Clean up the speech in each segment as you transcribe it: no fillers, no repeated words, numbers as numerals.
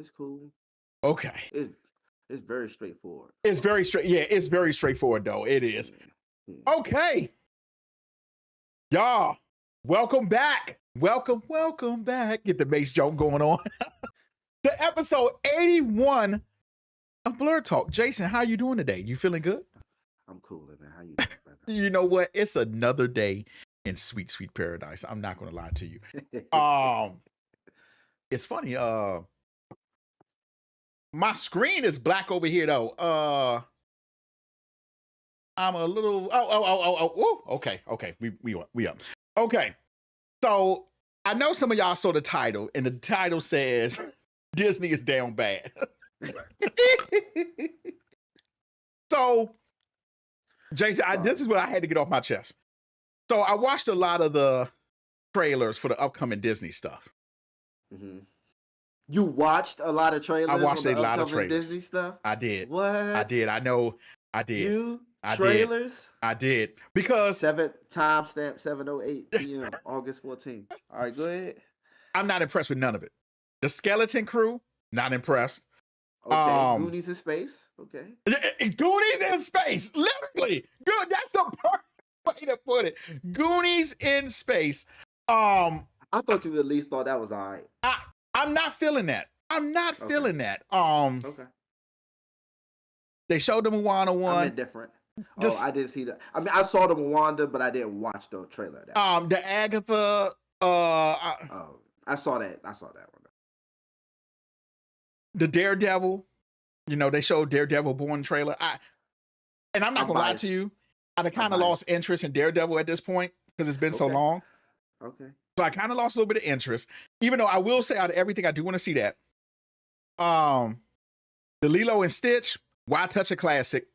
It's cool. Okay. It's very straightforward. It's very straight. Yeah, it's very straightforward though. It is. Yeah. Yeah. Okay. Y'all, welcome back. Welcome back. Get the bass joke going on. To episode 81 of Blerd Talk. Jason, how you doing today? You feeling good? I'm cool, man. How you doing, brother? You know what? It's another day in sweet, sweet paradise. I'm not gonna lie to you. It's funny. My screen is black over here though. I'm a little. Oh. Okay. We up. Okay. So I know some of y'all saw the title, and the title says Disney is down bad. So, Jason, this is what I had to get off my chest. So I watched a lot of the trailers for the upcoming Disney stuff. Mm-hmm. You watched a lot of trailers? I watched a lot of trailers. Disney stuff? I did. What? I did. I know. I did. Trailers? I did. Because timestamp 7:08 p.m. August 14th. All right, go ahead. I'm not impressed with none of it. The Skeleton Crew, not impressed. Okay, Goonies in space. Okay. Goonies in space. Literally. Good. That's the perfect way to put it. Goonies in space. I thought you at least thought that was all right. I'm not feeling that. I'm not feeling that. Okay. They showed the Moana one. I'm indifferent. I didn't see that. I mean, I saw the Moana, but I didn't watch the trailer of that. The Agatha. I saw that. I saw that one. The Daredevil. You know, they showed Daredevil Born trailer. And I'm not gonna lie to you. I kind of lost interest in Daredevil at this point because it's been so long. Okay. So I kind of lost a little bit of interest, even though I will say out of everything, I do want to see that. The Lilo and Stitch, why touch a classic?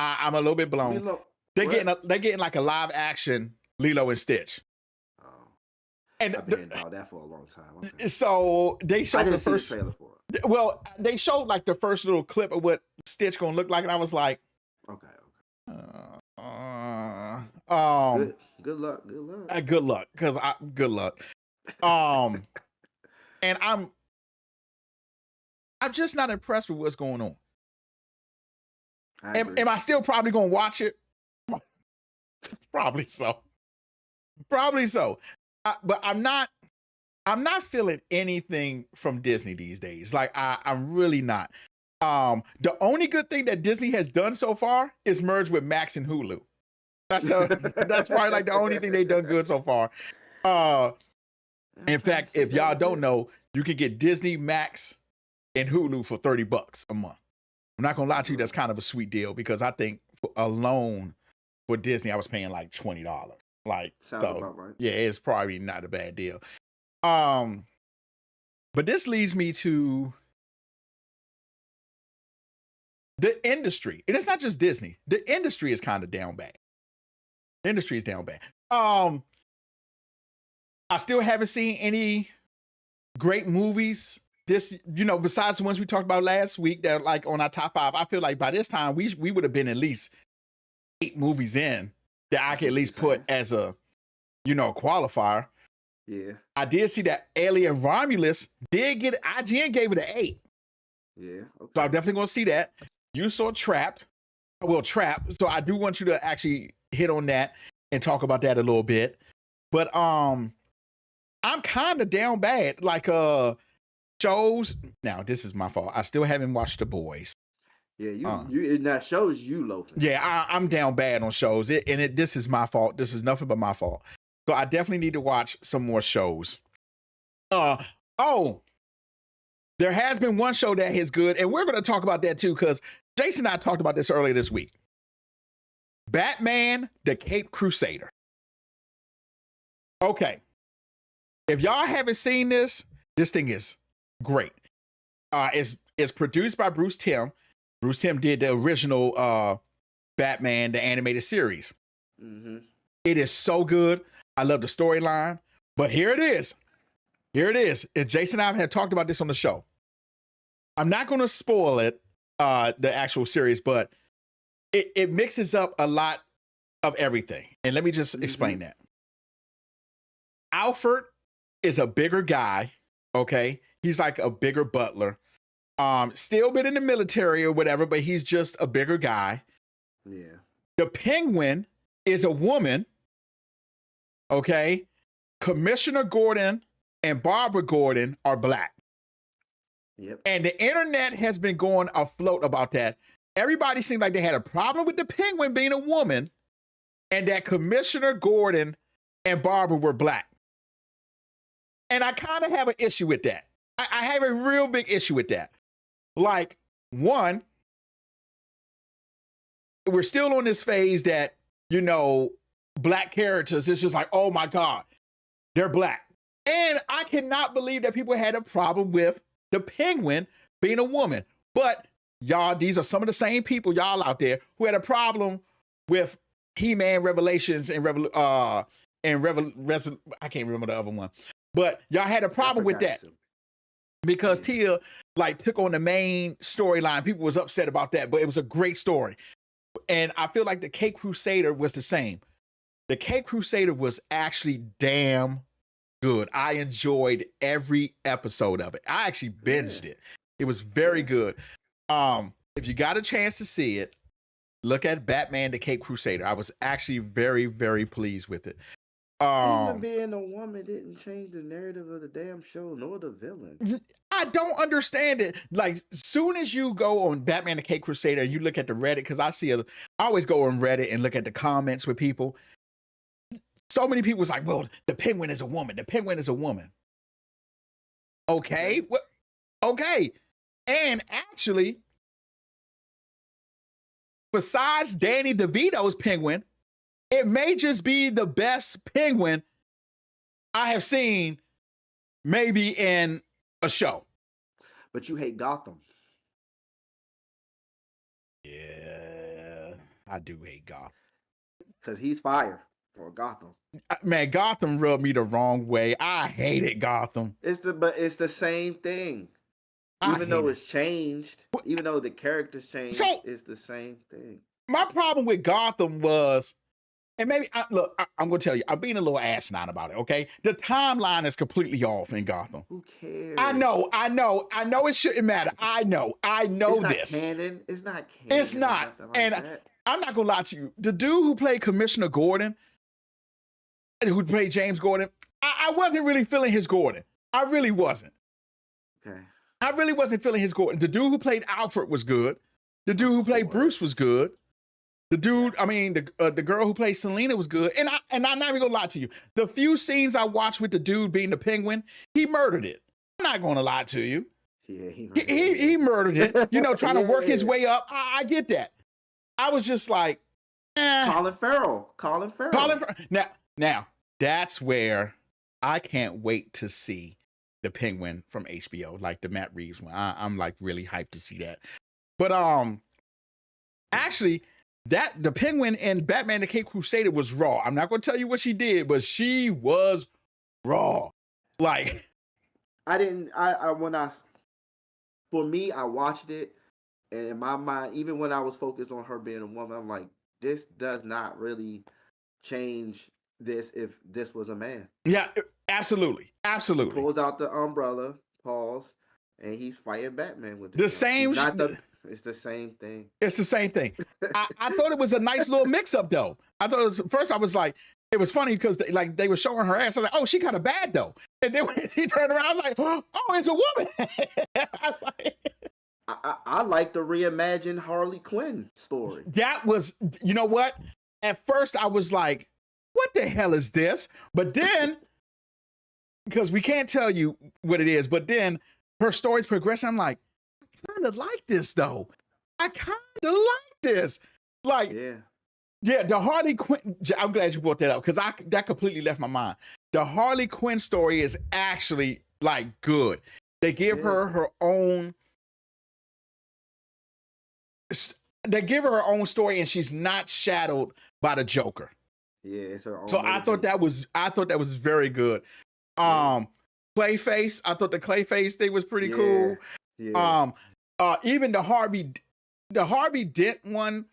I'm a little bit blown. They're getting like a live action Lilo and Stitch. Oh, and I've been about that for a long time. Okay. So they showed the first trailer for it. Well, they showed like the first little clip of what Stitch gonna look like, and I was like, okay. Good luck. Good luck, because good luck. And I'm just not impressed with what's going on. Am I still probably gonna watch it? Probably so. But I'm not feeling anything from Disney these days. Like I'm really not. The only good thing that Disney has done so far is merge with Max and Hulu. That's probably like the only thing they've done good so far. In fact, if y'all don't know, you can get Disney, Max, and Hulu for $30 a month. I'm not gonna lie to you, that's kind of a sweet deal because I think alone for Disney, I was paying like $20. Like, sounds about right. Yeah, it's probably not a bad deal. But this leads me to the industry. And it's not just Disney. The industry is kind of down bad. The industry is down bad. I still haven't seen any great movies this, besides the ones we talked about last week that are like on our top 5. I feel like by this time we would have been at least 8 movies in that I could at least put as a, qualifier. Yeah. I did see that Alien Romulus did get, IGN gave it an 8. Yeah. Okay. So I'm definitely going to see that. You saw Trapped. Well, Trapped. So I do want you to actually hit on that and talk about that a little bit. But I'm kind of down bad. Like shows. Now, this is my fault. I still haven't watched The Boys. Yeah, you that shows you loafing. Yeah, I'm down bad on shows. This is my fault. This is nothing but my fault. So I definitely need to watch some more shows. There has been one show that is good, and we're going to talk about that too, because Jason and I talked about this earlier this week. Batman, the Caped Crusader. Okay. If y'all haven't seen this thing is great. It's produced by Bruce Timm. Bruce Timm did the original Batman, the animated series. Mm-hmm. It is so good. I love the storyline. But here it is. And Jason and I have talked about this on the show. I'm not going to spoil it, the actual series, but it mixes up a lot of everything. And let me just explain that. Alfred is a bigger guy, okay? He's like a bigger butler. Still been in the military or whatever, but he's just a bigger guy. Yeah. The Penguin is a woman. Okay. Commissioner Gordon and Barbara Gordon are black. Yep. And the internet has been going afloat about that. Everybody seemed like they had a problem with the Penguin being a woman and that Commissioner Gordon and Barbara were black. And I kind of have an issue with that. I have a real big issue with that. Like, one, we're still on this phase that, you know, black characters, it's just like, oh my God, they're black. And I cannot believe that people had a problem with the Penguin being a woman. But y'all, these are some of the same people, y'all out there, who had a problem with He-Man Revelations and I can't remember the other one. But y'all had a problem with that. Because Tia like took on the main storyline. People was upset about that, but it was a great story. And I feel like the Caped Crusader was the same. The Caped Crusader was actually damn good. I enjoyed every episode of it. I actually binged it. It was very good. If you got a chance to see it, look at Batman the Caped Crusader. I was actually very, very pleased with it. Even being a woman didn't change the narrative of the damn show, nor the villain. I don't understand it. Like, soon as you go on Batman the Caped Crusader and you look at the Reddit, because I always go on Reddit and look at the comments with people. So many people was like, well, the Penguin is a woman. The Penguin is a woman. Okay. Well, okay. And actually, besides Danny DeVito's Penguin, it may just be the best Penguin I have seen maybe in a show. But you hate Gotham. Yeah, I do hate Gotham. Because he's fire for Gotham. Man, Gotham rubbed me the wrong way. I hated Gotham. But it's the same thing. Even though it's changed, even though the characters changed, it's the same thing. My problem with Gotham was, and maybe, I'm going to tell you, I'm being a little asinine about it, okay? The timeline is completely off in Gotham. Who cares? I know it shouldn't matter. I know it's not canon. It's not canon. It's not. Like and that. I'm not going to lie to you. The dude who played Commissioner Gordon, who played James Gordon, I wasn't really feeling his Gordon. I really wasn't. Okay. I really wasn't feeling his Gordon. The dude who played Alfred was good. The dude who played Bruce was good. The dude, the girl who played Selena was good. And I'm not even gonna lie to you. The few scenes I watched with the dude being the Penguin, he murdered it. I'm not gonna lie to you. Yeah, he murdered it. You know, trying to work his way up. I get that. I was just like, Colin Farrell. Now, that's where I can't wait to see the Penguin from HBO, like the Matt Reeves one. I'm like really hyped to see that. But actually, the Penguin in Batman the Caped Crusader was raw. I'm not going to tell you what she did, but she was raw. Like, for me, I watched it, and in my mind, even when I was focused on her being a woman, I'm like, this does not really change this if this was a man. Yeah, absolutely. Absolutely. He pulls out the umbrella, pause, and he's fighting Batman with it. The same. It's the same thing. It's the same thing. I thought it was a nice little mix-up, though. I thought first I was like, it was funny because they were showing her ass. I was like, oh, she kind of bad though. And then when she turned around, I was like, oh, it's a woman. I was like, I like the reimagined Harley Quinn story. That was, you know what? At first I was like, what the hell is this? But then, because we can't tell you what it is, but then her story's progressing. I'm like, I kind of like this though. I kind of like this. Like, yeah, the Harley Quinn. I'm glad you brought that up because that completely left my mind. The Harley Quinn story is actually like good. They give her her own. They give her own story, and she's not shadowed by the Joker. Yeah, it's her own. So I thought that was very good. Clayface, I thought the Clayface thing was pretty cool. Yeah. Even the Harvey Dent one,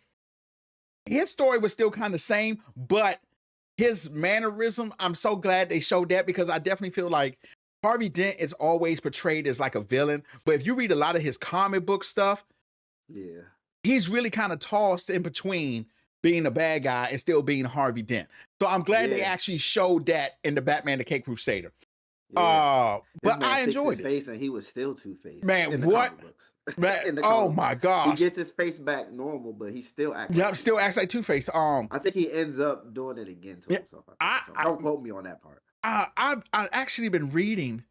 his story was still kind of same, but his mannerism, I'm so glad they showed that because I definitely feel like Harvey Dent is always portrayed as like a villain, but if you read a lot of his comic book stuff, Yeah. he's really kind of tossed in between being a bad guy and still being Harvey Dent. So I'm glad they actually showed that in the Batman the Cape Crusader. Yeah. But I enjoyed it. Face and he was still Two-Face. Man, in the what? comic books. Man, oh my gosh. He gets his face back normal, but he still acts. Yeah, still acts like Two-Face. I think he ends up doing it again to himself. Don't quote me on that part. I've actually been reading.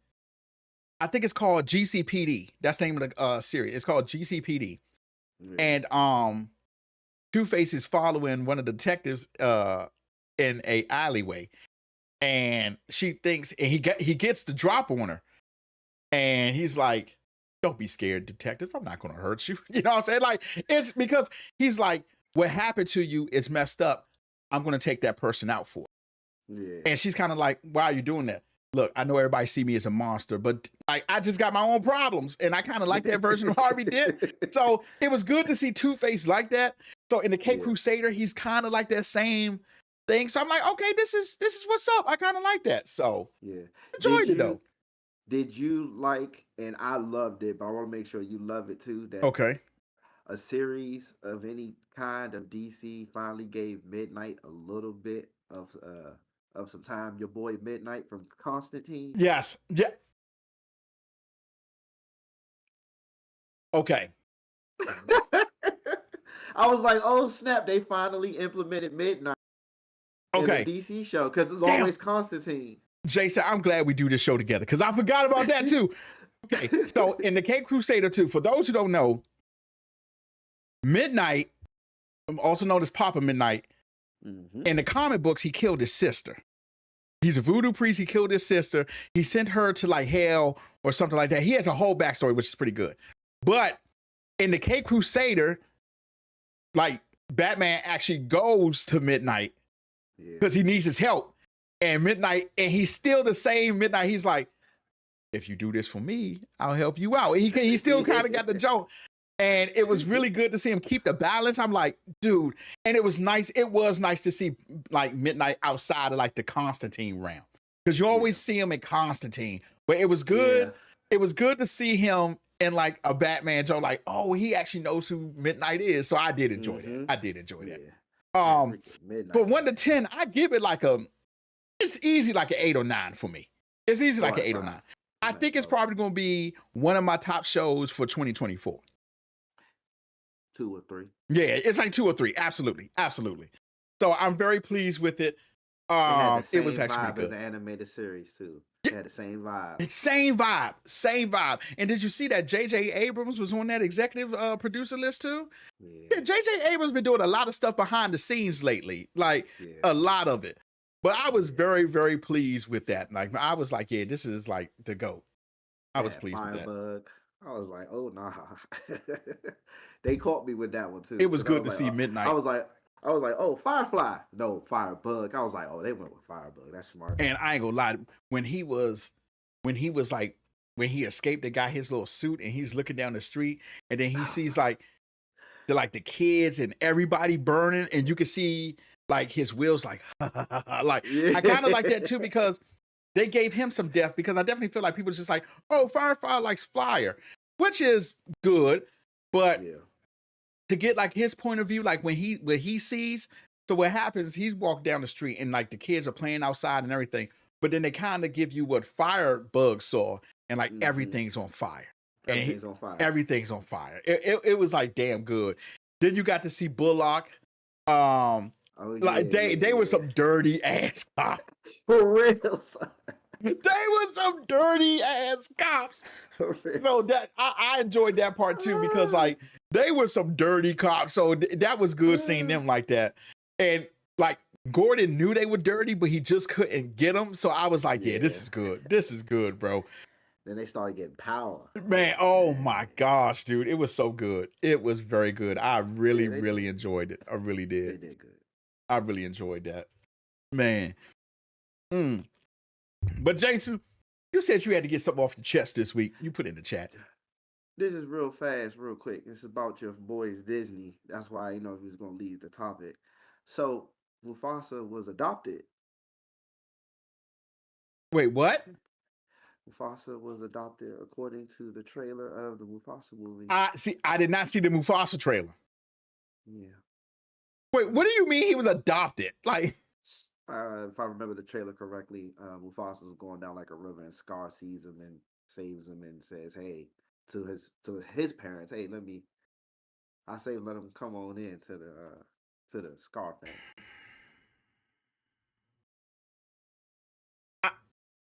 I think it's called GCPD. That's the name of the series. It's called GCPD. Yeah. And Two-Face is following one of the detectives in a alleyway, and she thinks, and he gets the drop on her, and he's like, "Don't be scared, detective. I'm not going to hurt you." You know what I'm saying? Like, it's because he's like, "What happened to you is messed up. I'm going to take that person out for it." Yeah. And she's kind of like, "Why are you doing that?" Look, I know everybody see me as a monster, but I just got my own problems, and I kind of like that version of Harvey Dent. So it was good to see Two-Face like that. So in the Cape Crusader, he's kind of like that same thing. So I'm like, okay, this is what's up. I kind of like that. So enjoyed it though. Did you like? And I loved it, but I want to make sure you love it too. That a series of any kind of DC finally gave Midnight a little bit of some time. Your boy Midnight from Constantine. Yes. Yeah. Okay. I was like, oh snap! They finally implemented Midnight. In the DC show because it's always Constantine. Jason, I'm glad we do this show together because I forgot about that too. Okay, so in the Cape Crusader 2, for those who don't know, Midnight, also known as Papa Midnight, in the comic books, he killed his sister. He's a voodoo priest. He killed his sister. He sent her to like hell or something like that. He has a whole backstory, which is pretty good. But in the Cape Crusader, like Batman actually goes to Midnight because he needs his help. And Midnight, and he's still the same Midnight. He's like, if you do this for me, I'll help you out. He still kind of got the joke. And it was really good to see him keep the balance. I'm like, dude. And it was nice. It was nice to see like Midnight outside of like the Constantine realm. Because you always see him in Constantine. But it was good. Yeah. It was good to see him in like a Batman show. Like, oh, he actually knows who Midnight is. So I did enjoy that. I did enjoy that. But 1 to 10, I give it like it's easy like an 8 or 9 for me. It's easy like an 8 or 9. I think it's probably going to be one of my top shows for 2024. 2 or 3. Yeah, it's like 2 or 3. Absolutely. Absolutely. So I'm very pleased with it. It was actually vibe good. As an animated series too. It had the same vibe. It's same vibe. And did you see that J.J. Abrams was on that executive producer list too? Yeah. J.J. Abrams been doing a lot of stuff behind the scenes lately, like a lot of it. But I was very, very pleased with that. Like I was like, yeah, this is like the GOAT. I was pleased with that. I was like, oh nah. They caught me with that one too. It was good to see Midnight. I was like, oh, Firefly. No, Firebug. I was like, oh, they went with Firebug. That's smart. And I ain't gonna lie, when he escaped, they got his little suit and he's looking down the street and then he sees like the kids and everybody burning and you can see like his wheels like like I kind of like that too because they gave him some depth because I definitely feel like people just like, oh, Firefly likes Flyer, which is good, but to get like his point of view, like when he sees, so what happens, he's walked down the street and like the kids are playing outside and everything, but then they kind of give you what Firebug saw and like everything's on fire. Everything's on fire. Everything's on fire. It was like damn good. Then you got to see Bullock. They were some dirty ass cops. For real, son. They were some dirty ass cops. So that I enjoyed that part too because like they were some dirty cops. So that was good seeing them like that. And like Gordon knew they were dirty, but he just couldn't get them. So I was like, yeah, this is good. This is good, bro. Then they started getting power. Man, oh my gosh, dude. It was so good. It was very good. I really enjoyed it. I really did. They did good. I really enjoyed that. Man. But Jason, you said you had to get something off the chest this week. You put it in the chat. This is real fast, real quick. It's about your boys Disney. That's why I know he was going to leave the topic. So Mufasa was adopted. Wait, what? Mufasa was adopted according to the trailer of the Mufasa movie. I did not see the Mufasa trailer. Yeah. Wait, what do you mean he was adopted? Like, if I remember the trailer correctly, Mufasa's going down like a river, and Scar sees him and saves him and says, "Hey," to his parents, "Hey, let him come on in to the Scar family."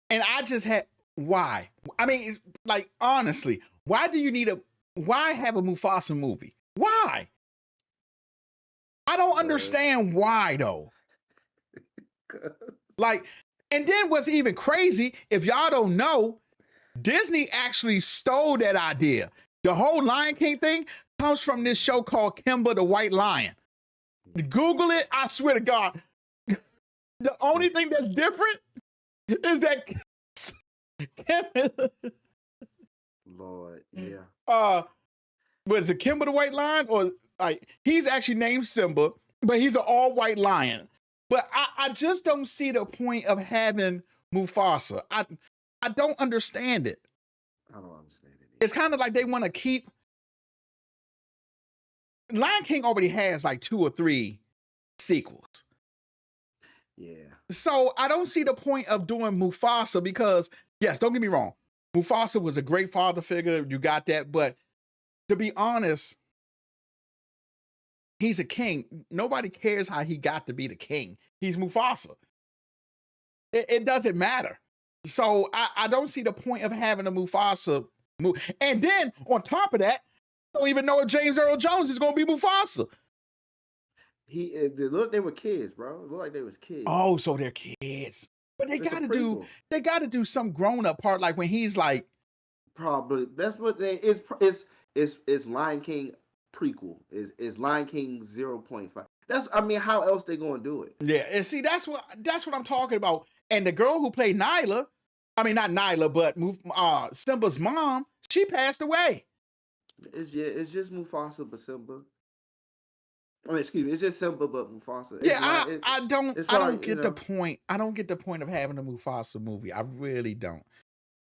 And I just had why? I mean, like honestly, why do you need why have a Mufasa movie? Why? I don't understand why though. Like, and then what's even crazy, if y'all don't know, Disney actually stole that idea. The whole Lion King thing comes from this show called Kimba the White Lion. Google it, I swear to God. The only thing that's different is that Lord, yeah. What is it, Kimba the White Lion? Or like he's actually named Simba, but he's an all-white lion. But I just don't see the point of having Mufasa. I don't understand it. I don't understand it either. It's kind of like they want to keep. Lion King already has like 2 or 3 sequels. Yeah. So I don't see the point of doing Mufasa because, yes, don't get me wrong. Mufasa was a great father figure. You got that. But to be honest, he's a king. Nobody cares how he got to be the king. He's Mufasa. It doesn't matter. So I don't see the point of having a Mufasa movie. And then on top of that, I don't even know if James Earl Jones is going to be Mufasa. They were kids, bro. It looked like they was kids. Oh, so they're kids. But they got to do some grown up part, like when he's like. Probably that's what it's Lion King prequel. Is Lion King 0.5. That's, I mean, how else they gonna do it? Yeah, and see, that's what I'm talking about. And the girl who played Nyla, I mean not Nyla, but Simba's mom, she passed away. It's just Mufasa but Simba. I mean, excuse me, it's just Simba but Mufasa. I don't get the point. I don't get the point of having a Mufasa movie. I really don't.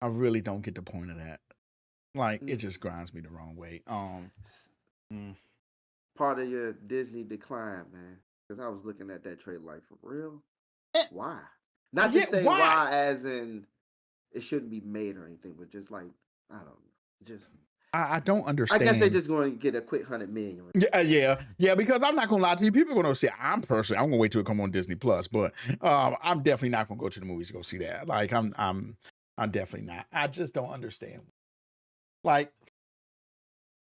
I really don't get the point of that. Like, it just grinds me the wrong way. Part of your Disney decline, man. Because I was looking at that trailer like, for real? Why? Not just saying why as in it shouldn't be made or anything, but just like, I don't know. Just I don't understand. I guess they're just going to get a quick 100 million. Yeah. Because I'm not going to lie to you. People are going to say, I'm going to wait till it come on Disney Plus, but I'm definitely not going to go to the movies to go see that. Like, I'm definitely not. I just don't understand. Like,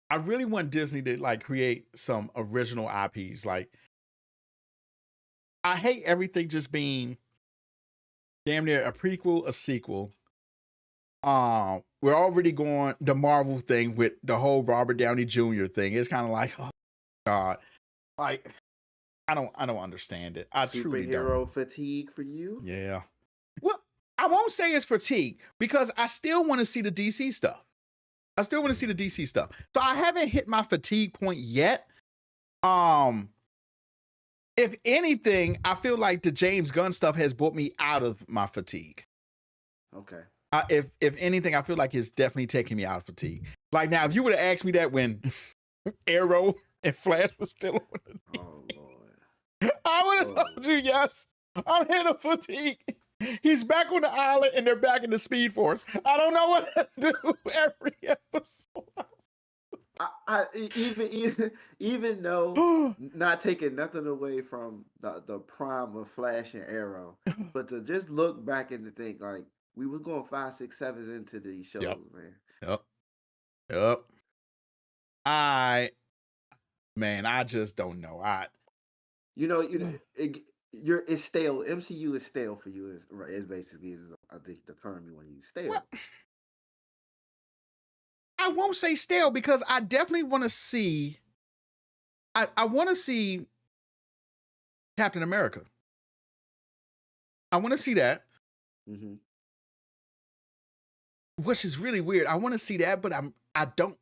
I really want Disney to like create some original IPs. Like, I hate everything just being damn near a prequel, a sequel. We're already going the Marvel thing with the whole Robert Downey Jr. thing. It's kind of like, oh God, like I don't understand it. I truly don't. Superhero fatigue for you? Yeah. Well, I won't say it's fatigue because I still want to see the DC stuff. So I haven't hit my fatigue point yet. If anything, I feel like the James Gunn stuff has brought me out of my fatigue. Okay. If anything, I feel like it's definitely taking me out of fatigue. Like now, if you would have asked me that when Arrow and Flash was still on the TV, Lord. I would have told you yes. I'm hitting fatigue. He's back on the island and they're back in the Speed Force. I don't know what to do every episode. Even though not taking nothing away from the prime of Flash and Arrow, but to just look back and to think like we were going 5, 6, 7 into these shows, man. Yep. I just don't know. It's stale. MCU is stale for you. Is basically I think the term you want to use. Stale. Well, I won't say stale because I definitely want to see. I want to see Captain America. I want to see that. Mm-hmm. Which is really weird. I want to see that, but I don't.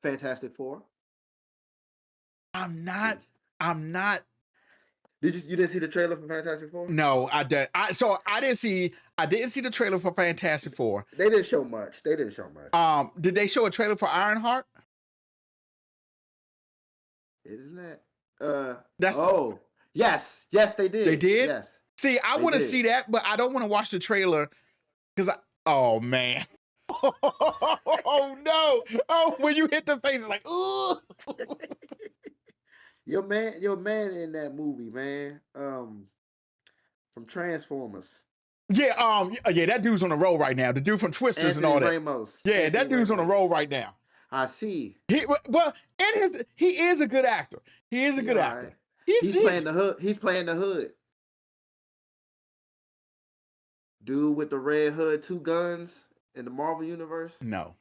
Fantastic Four. I'm not. You didn't see the trailer for Fantastic Four? No, I did. I didn't see the trailer for Fantastic Four. They didn't show much. Did they show a trailer for Ironheart? Isn't that? That's Yes, they did. They did. Yes. See, I want to see that, but I don't want to watch the trailer because oh man. Oh no! Oh, when you hit the face, it's like, ooh. Your man in that movie, man. From Transformers. Yeah, yeah, that dude's on a roll right now. The dude from Twisters and all that. Ramos. Yeah, Anthony that dude's Ramos. on a roll right now. I see. He is a good actor. He is a good actor. Right. He's playing the hood. He's playing the hood. Dude with the red hood, 2 guns in the Marvel universe. No.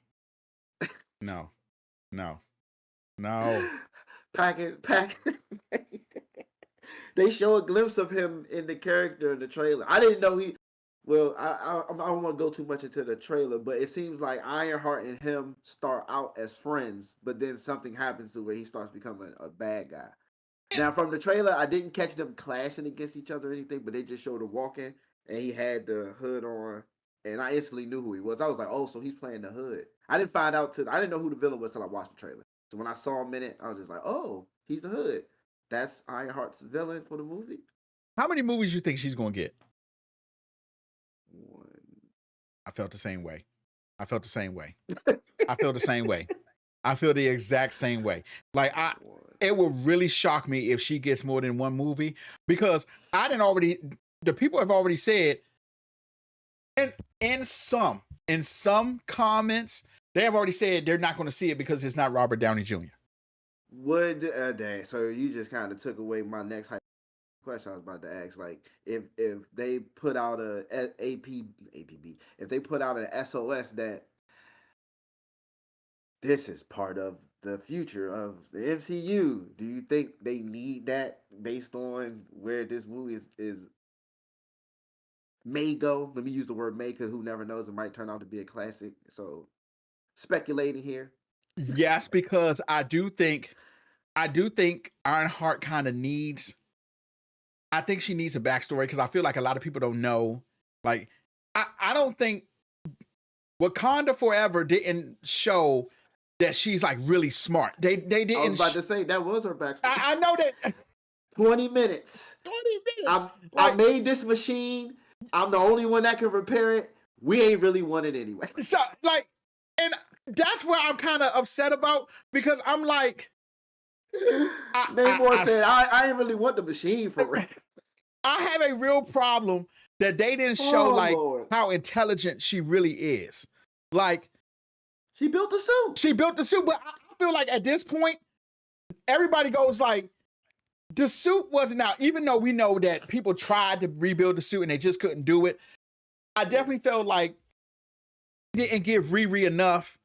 Packing. They show a glimpse of him in the character in the trailer. I didn't know he. Well, I don't want to go too much into the trailer, but it seems like Ironheart and him start out as friends, but then something happens to where he starts becoming a bad guy. Now, from the trailer, I didn't catch them clashing against each other or anything, but they just showed him walking, and he had the hood on, and I instantly knew who he was. I was like, oh, so he's playing the hood. I didn't know who the villain was till I watched the trailer. So when I saw him in it, I was just like, oh, he's the hood. That's Ironheart's villain for the movie. How many movies you think she's gonna get? 1. I felt the same way. I feel the same way. I feel the exact same way. Like it would really shock me if she gets more than 1 movie because the people have already said in some comments, they have already said they're not going to see it because it's not Robert Downey Jr. Dang, so you just kind of took away my next question I was about to ask. Like, if they put out if they put out an SOS that this is part of the future of the MCU, do you think they need that based on where this movie is may go? Let me use the word may because who never knows, it might turn out to be a classic. So speculating here. Yes, because I do think Ironheart kind of needs. I think she needs a backstory because I feel like a lot of people don't know. Like, I don't think Wakanda Forever didn't show that she's like really smart. They didn't. I was about to say that was her backstory. I know that. 20 minutes. 20 minutes. I made this machine. I'm the only one that can repair it. We ain't really want it anyway. So and that's where I'm kind of upset about because I'm like, Namor said, I ain't really want the machine for it. I have a real problem that they didn't show Lord. how intelligent she really is. Like, she built the suit. But I feel like at this point, everybody goes like, the suit wasn't out, even though we know that people tried to rebuild the suit and they just couldn't do it. I definitely felt like they didn't give Riri enough.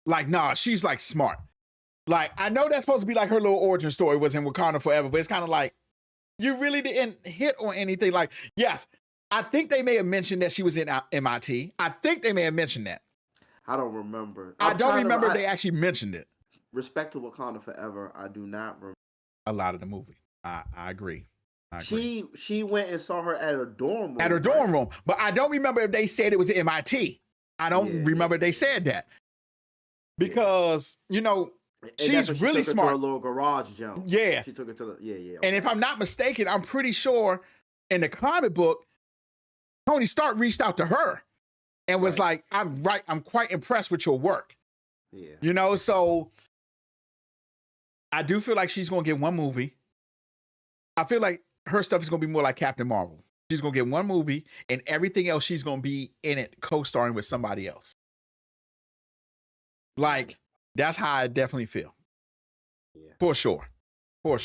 Like, nah, she's like smart. Like, I know that's supposed to be like her little origin story was in Wakanda Forever, but it's kind of like, you really didn't hit on anything. Like, yes, I think they may have mentioned that she was in MIT. I think they may have mentioned that. I don't remember. I don't remember if they actually mentioned it. Respect to Wakanda Forever, I do not remember. A lot of the movie. I agree. She went and saw her at her dorm room. At her dorm room. But I don't remember if they said it was at MIT. I don't remember if they said that. Because, you know, she's really smart. Her to a little garage jump. Yeah. She took it to the Okay. And if I'm not mistaken, I'm pretty sure in the comic book, Tony Stark reached out to her and was like, I'm quite impressed with your work. Yeah. You know, so I do feel like she's gonna get 1 movie. I feel like her stuff is gonna be more like Captain Marvel. She's gonna get 1 movie and everything else she's gonna be in it co-starring with somebody else. Like, that's how I definitely feel. Yeah. For sure. Yeah.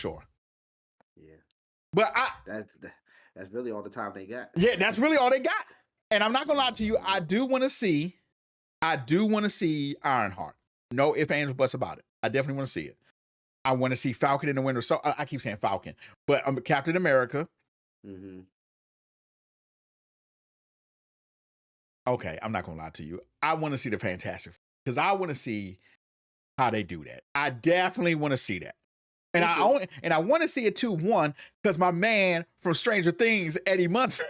But that's really all the time they got. Yeah, that's really all they got. And I'm not gonna lie to you, I do want to see Ironheart. No ifs, ands, or buts about it. I definitely want to see it. I want to see Falcon in the Winter Soldier. I keep saying Falcon, but Captain America. Mm-hmm. Okay, I'm not gonna lie to you. I want to see the Fantastic because I want to see how they do that. I definitely want to see that. And Me too. I want to see it too. One, because my man from Stranger Things, Eddie Munson,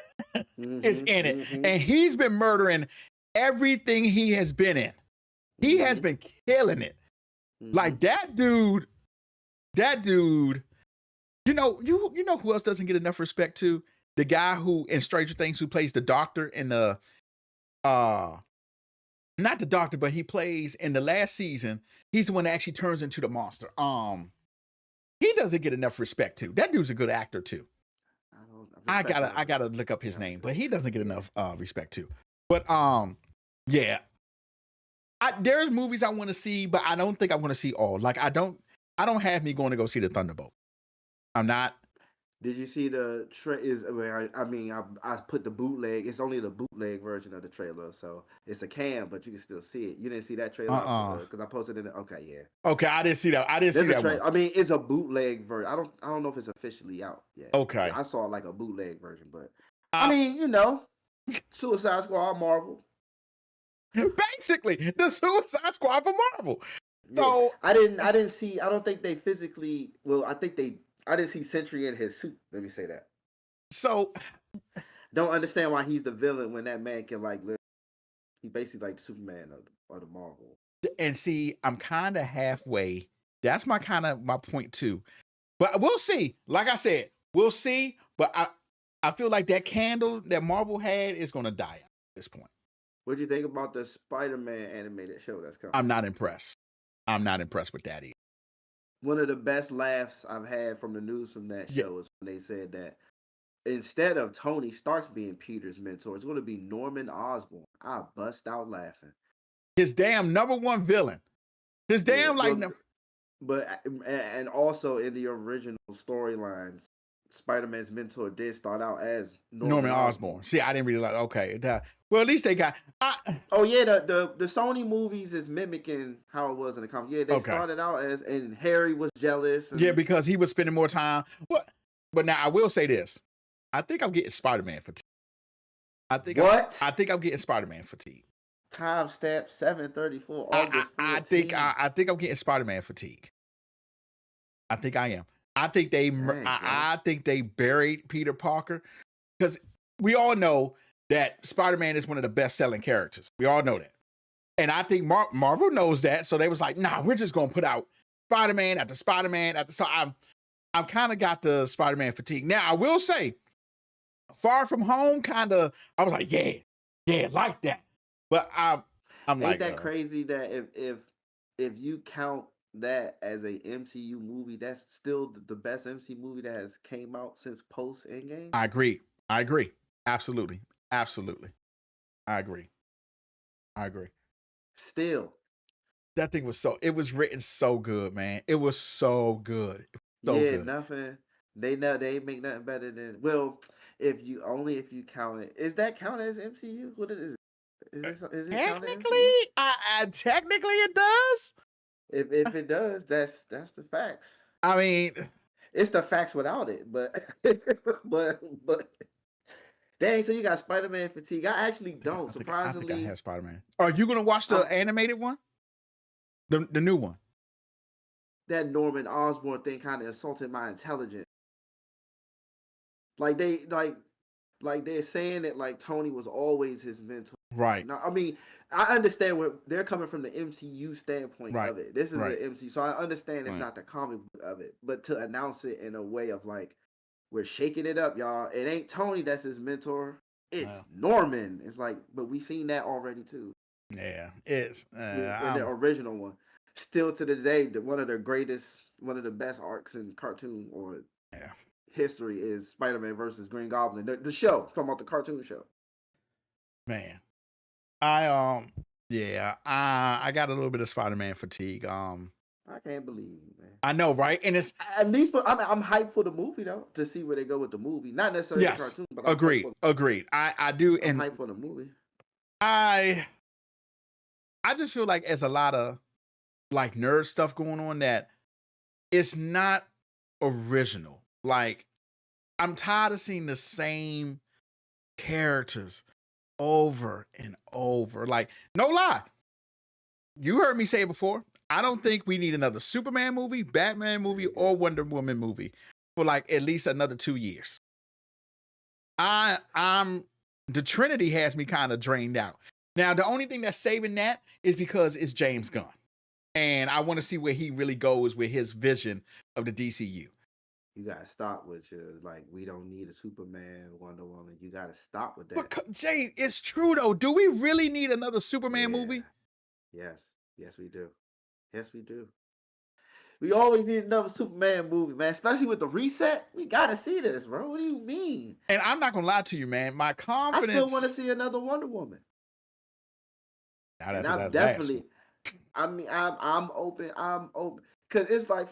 is Mm-hmm. in it, Mm-hmm. and he's been murdering everything he has been in. He has Mm-hmm. been killing it. Mm-hmm. Like that dude. That dude. You know who else doesn't get enough respect to? The guy who in Stranger Things who plays the doctor in the not the doctor, but he plays in the last season. He's the one that actually turns into the monster. He doesn't get enough respect too. That dude's a good actor too. I don't I respect. I gotta I don't know. gotta look up his Yeah, name, but he doesn't get yeah. enough respect too. But yeah. There's movies I want to see, but I don't think I want to see all. Like I don't have me going to go see the Thunderbolt. I'm not. Did you see the is where I mean I put the bootleg. It's only the bootleg version of the trailer, so it's a cam, but you can still see it. You didn't see that trailer because I posted it. Okay, yeah. Okay, I didn't see that. I didn't see There's a that one. trailer. I mean, it's a bootleg version. I don't know if it's officially out yet. Okay. I saw like a bootleg version, but I Uh, mean, Suicide Squad, Marvel. Basically, the Suicide Squad for Marvel. Yeah, So I didn't see. I don't think they physically. Well, I think they. I didn't see Sentry in his suit. Let me say that. so Don't understand why he's the villain when that man can like live. He basically like the Superman of the Marvel. and see, I'm kind of halfway. That's my my point too. But we'll see. Like I said, we'll see. But I feel like that candle that Marvel had is gonna die at this point. What do you think about the Spider-Man animated show that's coming? I'm not impressed. I'm not impressed with that either. One of the best laughs I've had from the news from that Yeah, show is when they said that instead of Tony Stark's being Peter's mentor, it's going to be Norman Osborn. I bust out laughing. his damn number one villain. His Yeah, damn like but and also in the original storylines, Spider-Man's mentor did start out as Norman Norman Osborn. Osborn. See, I didn't really like. Okay, well, at least they got. Oh yeah, the Sony movies is mimicking how it was in the comics. Yeah, they Okay, started out as and Harry was jealous yeah, and because he was spending more time. What? But now I will say this: I think I'm getting Spider-Man fatigue. what? I think I'm getting Spider-Man fatigue. Timestamp 7/34 August 14th. I think I'm getting Spider-Man fatigue. I think I am. I think Dang, bro. I think they buried Peter Parker because we all know that Spider-Man is one of the best-selling characters. We all know that, and I think Marvel knows that. So they was like, "Nah, we're just gonna put out Spider-Man after Spider-Man after." So I'm kind of got the Spider-Man fatigue. Now I will say, Far From Home, kind of, I was like, yeah, like that. But I'm Ain't like, that crazy that if you count that as a MCU movie, that's still the best MCU movie that has came out since post Endgame? I agree. I agree. Absolutely. Absolutely. I agree. I agree. Still. That thing was it was written so good, man. It was so good. So Yeah, good. nothing. They ain't make nothing better than well, if you count it. Is that counted as MCU? What it is? Is it counted Technically, MCU? technically it does. If it does, that's the facts. I mean, It's the facts without it, but but dang, so you got Spider-Man fatigue. I actually don't. I think I Surprisingly, have Spider-Man. Are you gonna watch the I'm animated one? The new one? that Norman Osborn thing kind of insulted my intelligence. Like like they're saying that like Tony was always his mentor. Right. Now, I mean, I understand where they're coming from the MCU standpoint Right. of it. This is Right. the MCU, so I understand it's Right. not the comic book of it, but to announce it in a way of like we're shaking it up, y'all. It ain't Tony that's his mentor. It's Well, Norman. It's like, but we seen that already too yeah. It's in the original one. Still to the day, one of the greatest, one of the best arcs in cartoon or yeah. history is Spider-Man versus Green Goblin. The show, talking about the cartoon show. Man. I yeah, I got a little bit of Spider-Man fatigue. I can't believe you, man. I know, right? And it's At least I'm hyped for the movie though to see where they go with the movie. Not necessarily the yes, cartoon, but agreed, agreed. I do, I'm and hyped for the movie. I I just feel like as a lot of like nerd stuff going on that it's not original. Like I'm tired of seeing the same characters over and over. Like no lie, you heard me say it before. I don't think we need another Superman movie, Batman movie, or Wonder Woman movie for like at least another 2 years. I'm the Trinity has me kind of drained out. Now, the only thing that's saving that is because it's James Gunn. And I want to see where he really goes with his vision of the DCU. You gotta stop with your like, we don't need a Superman, Wonder Woman. You gotta stop with that. But Jay, it's true though. Do we really need another Superman movie? Yes. Yes, we do. Yes, we do. We always need another Superman movie, man. Especially with the reset. We gotta see this, bro. What do you mean? And I'm not gonna lie to you, man. My confidence. I still want to see another Wonder Woman. And I'm definitely. I mean, I'm open. I'm open because it's like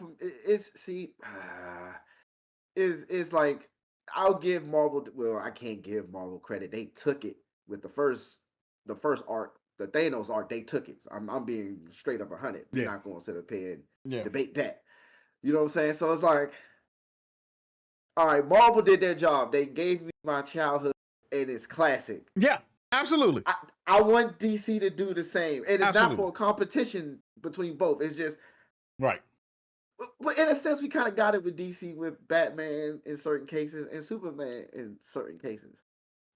it's like I'll give Marvel. Well, I can't give Marvel credit. They took it with the first arc, the Thanos arc. They took it. I'm being straight up 100. We're not going to sit up here and debate that. You know what I'm saying? So it's like, all right, Marvel did their job. They gave me my childhood, and it's classic. Yeah, absolutely. I want DC to do the same, and it's not for a competition between both. It's just right. But in a sense, we kind of got it with DC with Batman in certain cases and Superman in certain cases.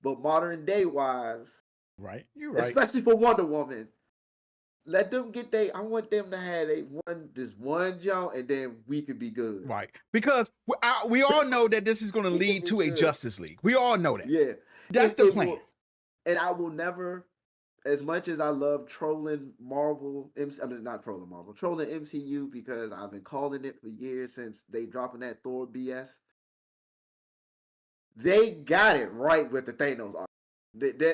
But modern day wise, right, you're right. Especially for Wonder Woman, let them get I want them to have this one jump, and then we could be good. Right, because we all know that this is going to lead to a Justice League. We all know that. Yeah, that's the plan. And I will never. As much as I love trolling Marvel, trolling MCU because I've been calling it for years since they dropping that Thor BS. They got it right with the Thanos arc.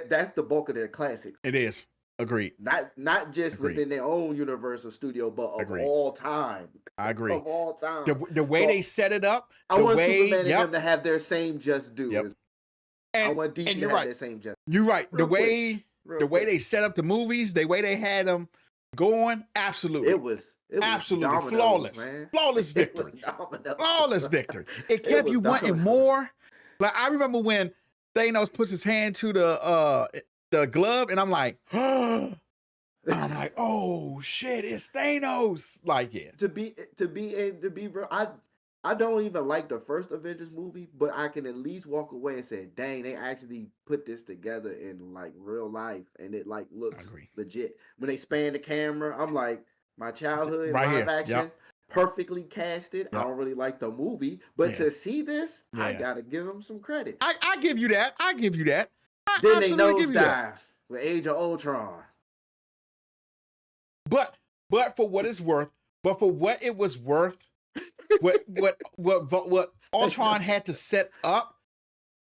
That's the bulk of their classics. It is. Agreed. Not just within their own universe or studio, but of all time. I agree. Of all time. The way they set it up. I want Superman and them to have their same just due. Yep. I want DC to have their same just due. You're right. The way they set up the movies, the way they had them going, absolutely. It was absolutely dominoes, flawless. Man. Flawless victory. Flawless victory. It kept you wanting more. Like I remember when Thanos puts his hand to the glove, and I'm like, oh shit, it's Thanos. Like, yeah. To be real, I don't even like the first Avengers movie, but I can at least walk away and say, dang, they actually put this together in like real life, and it like looks legit. When they span the camera, I'm like, my childhood live action, perfectly casted. I don't really like the movie, but to see this, I gotta give them some credit. I give you that. I give you that. Then they nosedive with Age of Ultron. But for what it's worth, but for what it was worth, what Ultron had to set up,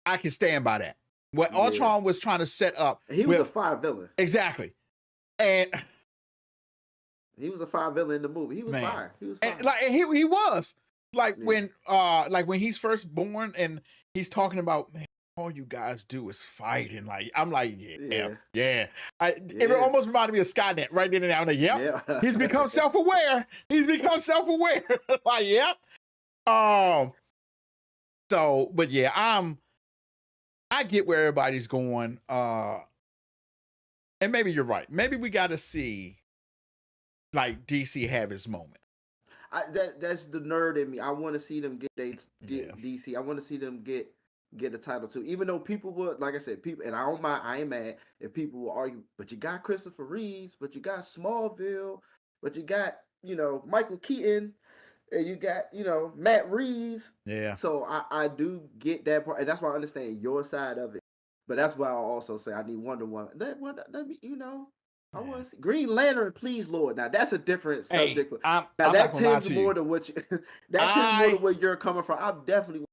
I can stand by that. What Ultron was trying to set up, he was a fire villain. Exactly, and he was a fire villain in the movie. He was fire. He was fire. And he was when he's first born and he's talking about, man, all you guys do is fight, and like I'm like, yeah. It almost reminded me of Skynet right then and there. I'm like, he's become self-aware. Like, yep. So, but yeah, I get where everybody's going. And maybe you're right. Maybe we got to see like DC have his moment. That's the nerd in me. I want to see them get DC. I want to see them get a title too. Even though people would, like I said, and I don't mind, I ain't mad if people will argue, but you got Christopher Reeves, but you got Smallville, but you got, Michael Keaton, and you got, Matt Reeves. Yeah. So I do get that part, and that's why I understand your side of it. But that's why I also say I need Wonder Woman. I want to see Green Lantern, please, Lord. Now that's a different subject. That tends more to what where you're coming from. I'm definitely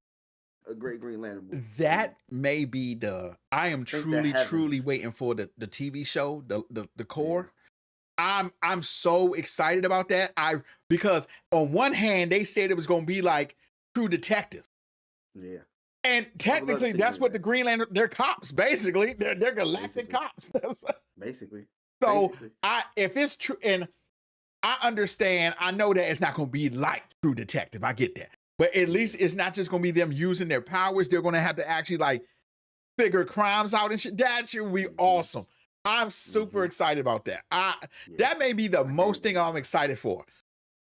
a great Green Lantern movie. That may be I am truly waiting for the TV show, the core. Yeah. I'm so excited about that. Because on one hand they said it was gonna be like True Detective. Yeah. And technically that's what the Green Lantern, they're cops, basically. They're galactic cops. Basically. So if it's true, and I understand, I know that it's not gonna be like True Detective. I get that. But at least it's not just going to be them using their powers. They're going to have to actually like figure crimes out and shit. That should be awesome. I'm super excited about that. Yeah, That may be the I most can't thing wait. I'm excited for.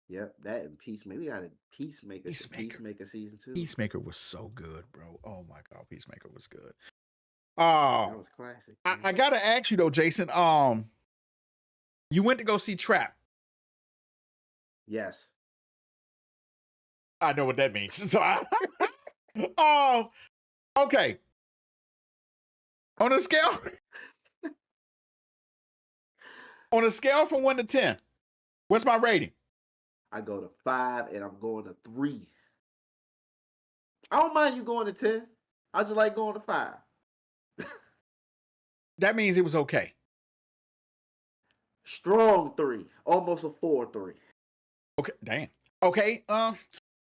Yep, that and Peacemaker. We got a Peacemaker. Peacemaker season 2. Peacemaker was so good, bro. Oh my god, Peacemaker was good. That was classic, man. I gotta ask you though, Jason. You went to go see Trap. Yes. I know what that means. So okay. On a scale from 1 to 10, what's my rating? I go to 5 and I'm going to 3. I don't mind you going to 10. I just like going to 5. That means it was okay. Strong 3. Almost a 4-3. Okay, damn. Okay,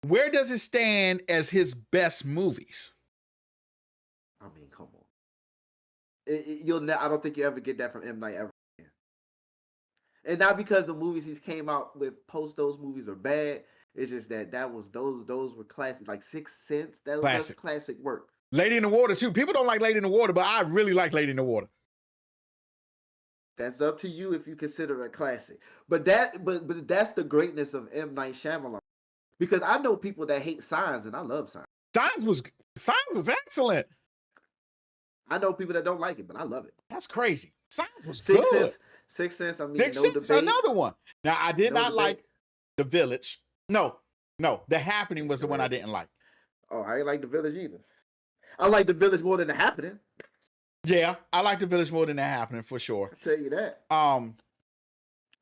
where does it stand as his best movies? I mean, come on. I don't think you ever get that from M. Night ever again. And not because the movies he's came out with post those movies are bad. It's just that those were classic, like Sixth Sense. That's Classic. classic work. Lady in the Water too. People don't like Lady in the Water, but I really like Lady in the Water. That's up to you if you consider it a classic. But that's the greatness of M. Night Shyamalan. Because I know people that hate Signs, and I love Signs. Signs was excellent. I know people that don't like it, but I love it. That's crazy. Signs was Sixth good. Sense. I mean, Sixth no Sense, debate. another one. Now I did No not debate. like The Village. No, The Happening was the one I didn't like. Oh, I ain't like The Village either. I like The Village more than The Happening. Yeah, I like The Village more than The Happening for sure. I'll tell you that.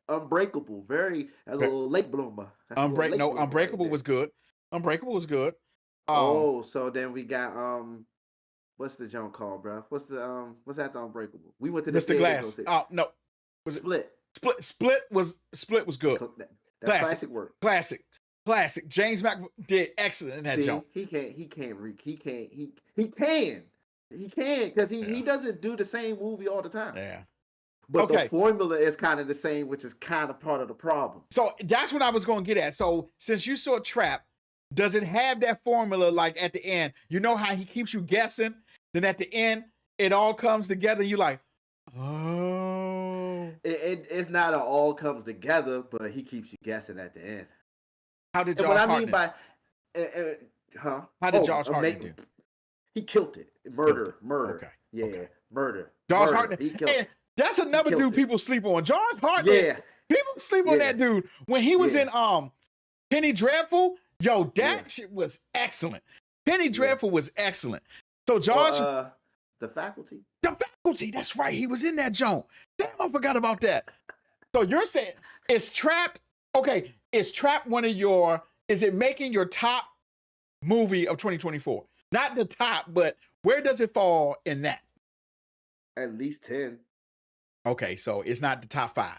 Unbreakable, a little late bloomer. Unbreakable was good. Unbreakable was good. So then we got what's the junk called, bro? What's after Unbreakable? We went to the Mr. Glass. Oh no, was it Split was good. That's classic work. Classic. James Mac did excellent in that jump. He can because he doesn't do the same movie all the time. Yeah. But the formula is kind of the same, which is kind of part of the problem. So that's what I was going to get at. So since you saw Trap, does it have that formula like at the end? You know how he keeps you guessing? Then at the end, it all comes together. You like, oh. It's not an all comes together, but he keeps you guessing at the end. How did Josh Hartnett? How did Josh Hartnett do? He killed it. Murder. Okay. Yeah, okay. Murder. Josh Hartnett. He killed it. That's another dude people sleep on. Josh Hartnett. Yeah. People sleep on that dude. When he was in Penny Dreadful, that shit was excellent. Penny Dreadful was excellent. So Josh, The Faculty. The Faculty, that's right. He was in that joint. Damn, I forgot about that. So you're saying is Trap is Trap is it making your top movie of 2024? Not the top, but where does it fall in that? At least 10. Okay, so it's not the top 5.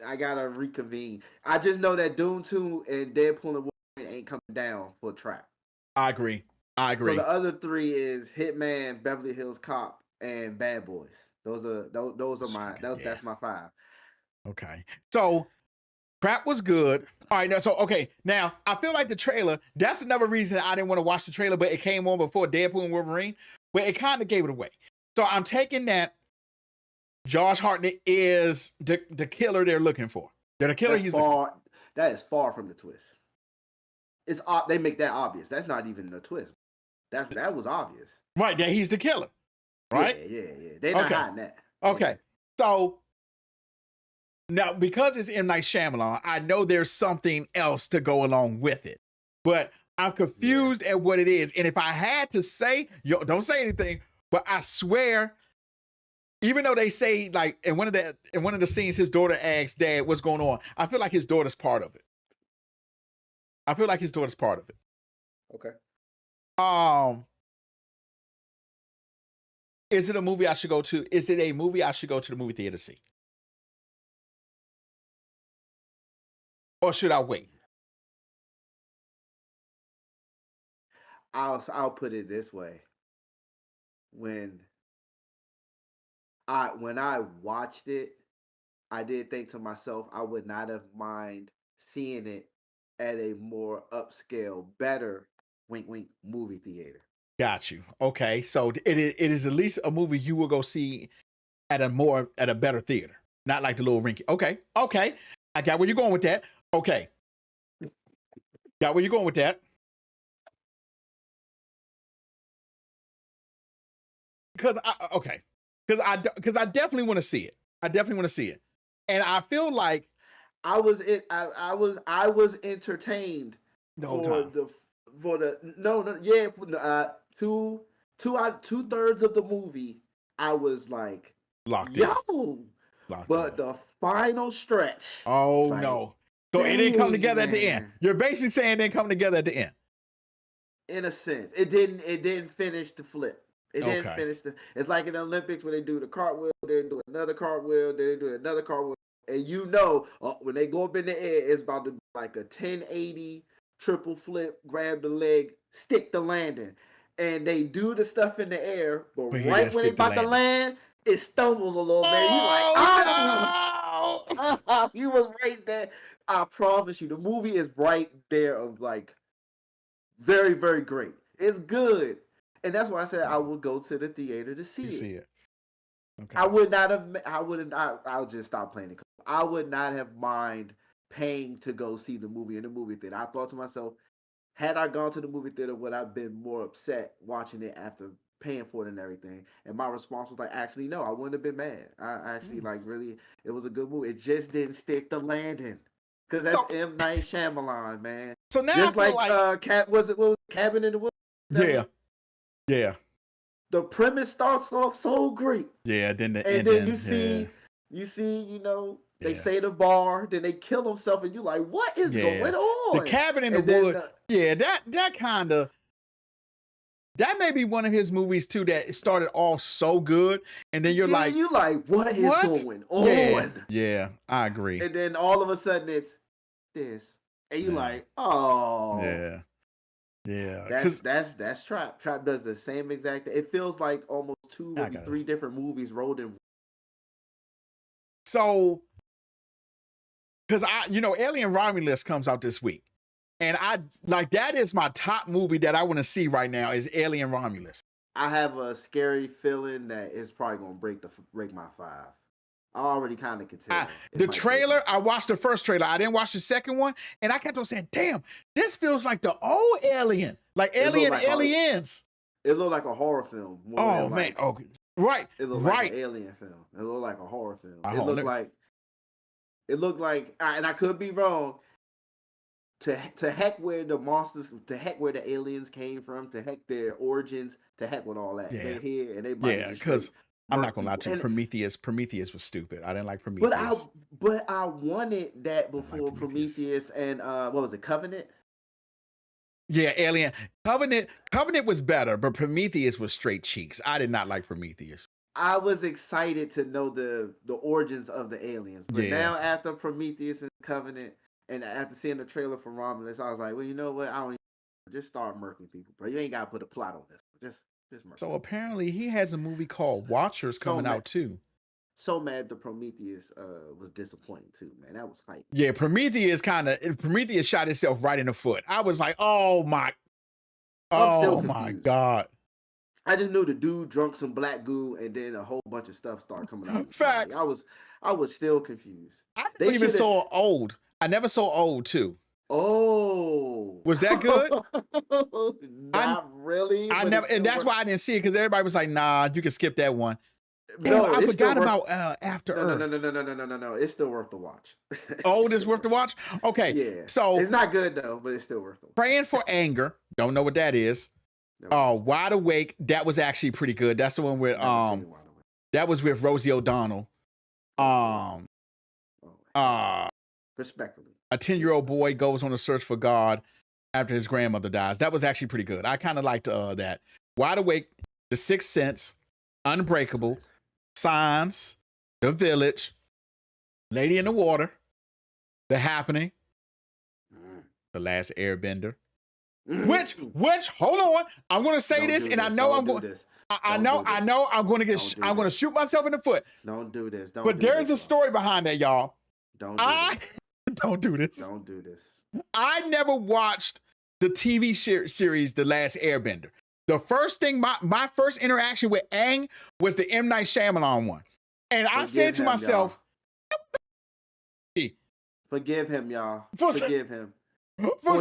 I gotta reconvene. I just know that Dune 2 and Deadpool and Wolverine ain't coming down for Trap. I agree. So the other 3 is Hitman, Beverly Hills Cop, and Bad Boys. Those are that's my 5. Okay. So Trap was good. All right, now I feel like the trailer, that's another reason I didn't want to watch the trailer, but it came on before Deadpool and Wolverine, but it kind of gave it away. So I'm taking that Josh Hartnett is the killer they're looking for. They're the killer. That is far from the twist. It's they make that obvious. That's not even the twist. That was obvious. Right, that he's the killer. Right? Yeah. They're not hiding that. Okay. So now, because it's M. Night Shyamalan, I know there's something else to go along with it. But I'm confused at what it is. And if I had to say, don't say anything, but I swear, even though they say, like, in one of the scenes, his daughter asks Dad, what's going on? I feel like his daughter's part of it. Okay. Is it a movie I should go to? Is it a movie I should go to the movie theater to see? Or should I wait? I'll put it this way. When I watched it, I did think to myself I would not have mind seeing it at a more upscale, better wink wink movie theater. Got you. Okay, so it is at least a movie you will go see at a better theater, not like the little rinky. Okay, okay, I got where you're going with that. Okay, got where you're going with that. Because I definitely want to see it. I definitely want to see it, and I feel like I was entertained the whole for time the no yeah for the, two-thirds of the movie. I was like, locked in, yo, locked but in. the final stretch, Oh like, no! So it didn't come dang, together at the end. man. You're basically saying it didn't come together at the end. In a sense, it didn't finish the flip. It didn't Okay. finish the. It's like in the Olympics when they do the cartwheel, they do another cartwheel, then they do another cartwheel, and when they go up in the air, it's about to be like a 1080 triple flip, grab the leg, stick the landing, and they do the stuff in the air, but But he right didn't when they stick the about to landing. land, it stumbles a little bit. You like, Oh no! you was right there. I promise you, the movie is right there of like very, very great. It's good. And that's why I said I would go to the theater to You see it. see it. Okay. I would not have, I wouldn't, I'll just stop playing it. I would not have mind paying to go see the movie in the movie theater. I thought to myself, had I gone to the movie theater, would I have been more upset watching it after paying for it and everything? And my response was like, actually, no, I wouldn't have been mad. I actually, like, really, it was a good movie. It just didn't stick the landing. Because that's So, M. Night Shyamalan, man. so now I Just feel like, like what was it, Cabin in the Woods? yeah, yeah, The premise starts off so great, yeah. Then the and then ending, they yeah, say the bar, then they kill themselves, and you like, what is yeah. going The on? Cabin in the And then Wood, yeah. That kind of that may be one of his movies too that started off so good, and then you're yeah, like, you like, what is what? going Yeah, on? yeah. I agree. And then all of a sudden it's this, and you Yeah, like, oh, yeah, yeah. that's Because that's Trap. Trap does the same exact thing. It feels like almost two, I maybe got three different movies rolled in. so because Alien Romulus comes out this week. And I like that is my top movie that I want to see right now is Alien Romulus. I have a scary feeling that it's probably gonna break my five. I already kind of could tell it The might break my trailer, I five. watched the first trailer. I didn't watch the second one. And I kept on saying, damn, this feels like the old Alien. Like It looked Alien like Aliens. it looked like a horror film more Oh than man. like Oh right. it looked like Right. an alien film. It looked like a horror film. Hold on. It looked like, and I could be wrong. To heck where the monsters, to heck where the aliens came from, to heck their origins, to heck with all that. Yeah. They here and they might Yeah, just straight because I'm not murk gonna lie people. to you. And Prometheus was stupid. I didn't like but I Prometheus. but I wanted that I didn't like before Prometheus. Prometheus and what was it, Covenant? Yeah, Alien. Covenant was better, but Prometheus was straight cheeks. I did not like Prometheus. I was excited to know the origins of the aliens, but Yeah. now after Prometheus and Covenant, and after seeing the trailer for Romulus, I was like, well, you know what? I don't even, just start murking people, bro. You ain't gotta put a plot on this. Just murk. So apparently he has a movie called Watchers So coming mad, out too. so mad. The Prometheus was disappointing too, man. That was hype. Yeah, Prometheus shot itself right in the foot. I was like, oh I'm still my confused. God. I just knew the dude drunk some black goo, and then a whole bunch of stuff started coming out. Facts. I was still confused. I They never even shoulda- saw Old. I never saw Old too. Oh, Was that good? Not really. I but never, it still and that's worked. why I didn't see it because everybody was like, nah, you can skip that one. Damn, No, I it still forgot worth. about After No, Earth. no. It's still worth the watch. Old It's is still worth the watch? Okay. Yeah. So It's not good though, but it's still worth the watch. Praying for Anger. Don't know what that is. No, Wide Awake. That was actually pretty good. That's the one with never seen it, Wide Awake. that was with Rosie O'Donnell. Oh, respectfully. A 10-year-old boy goes on a search for God after his grandmother dies. That was actually pretty good. I kind of liked that. Wide Awake, The Sixth Sense, Unbreakable, Signs, The Village, Lady in the Water, The Happening, Mm. The Last Airbender. Mm. Which, hold on. I'm going to say Don't this, do and I this. know Don't I'm do going. this. I Don't know, do I this. know. I'm going to Don't do I'm going to this. shoot myself in the foot. Don't do this. Don't But do there is this, a story behind that, y'all. Don't do this. Don't do this. Don't do this. I never watched the TV series The Last Airbender. The first thing, my first interaction with Aang was the M. Night Shyamalan one. And I said to myself, forgive him, y'all. For forgive him. For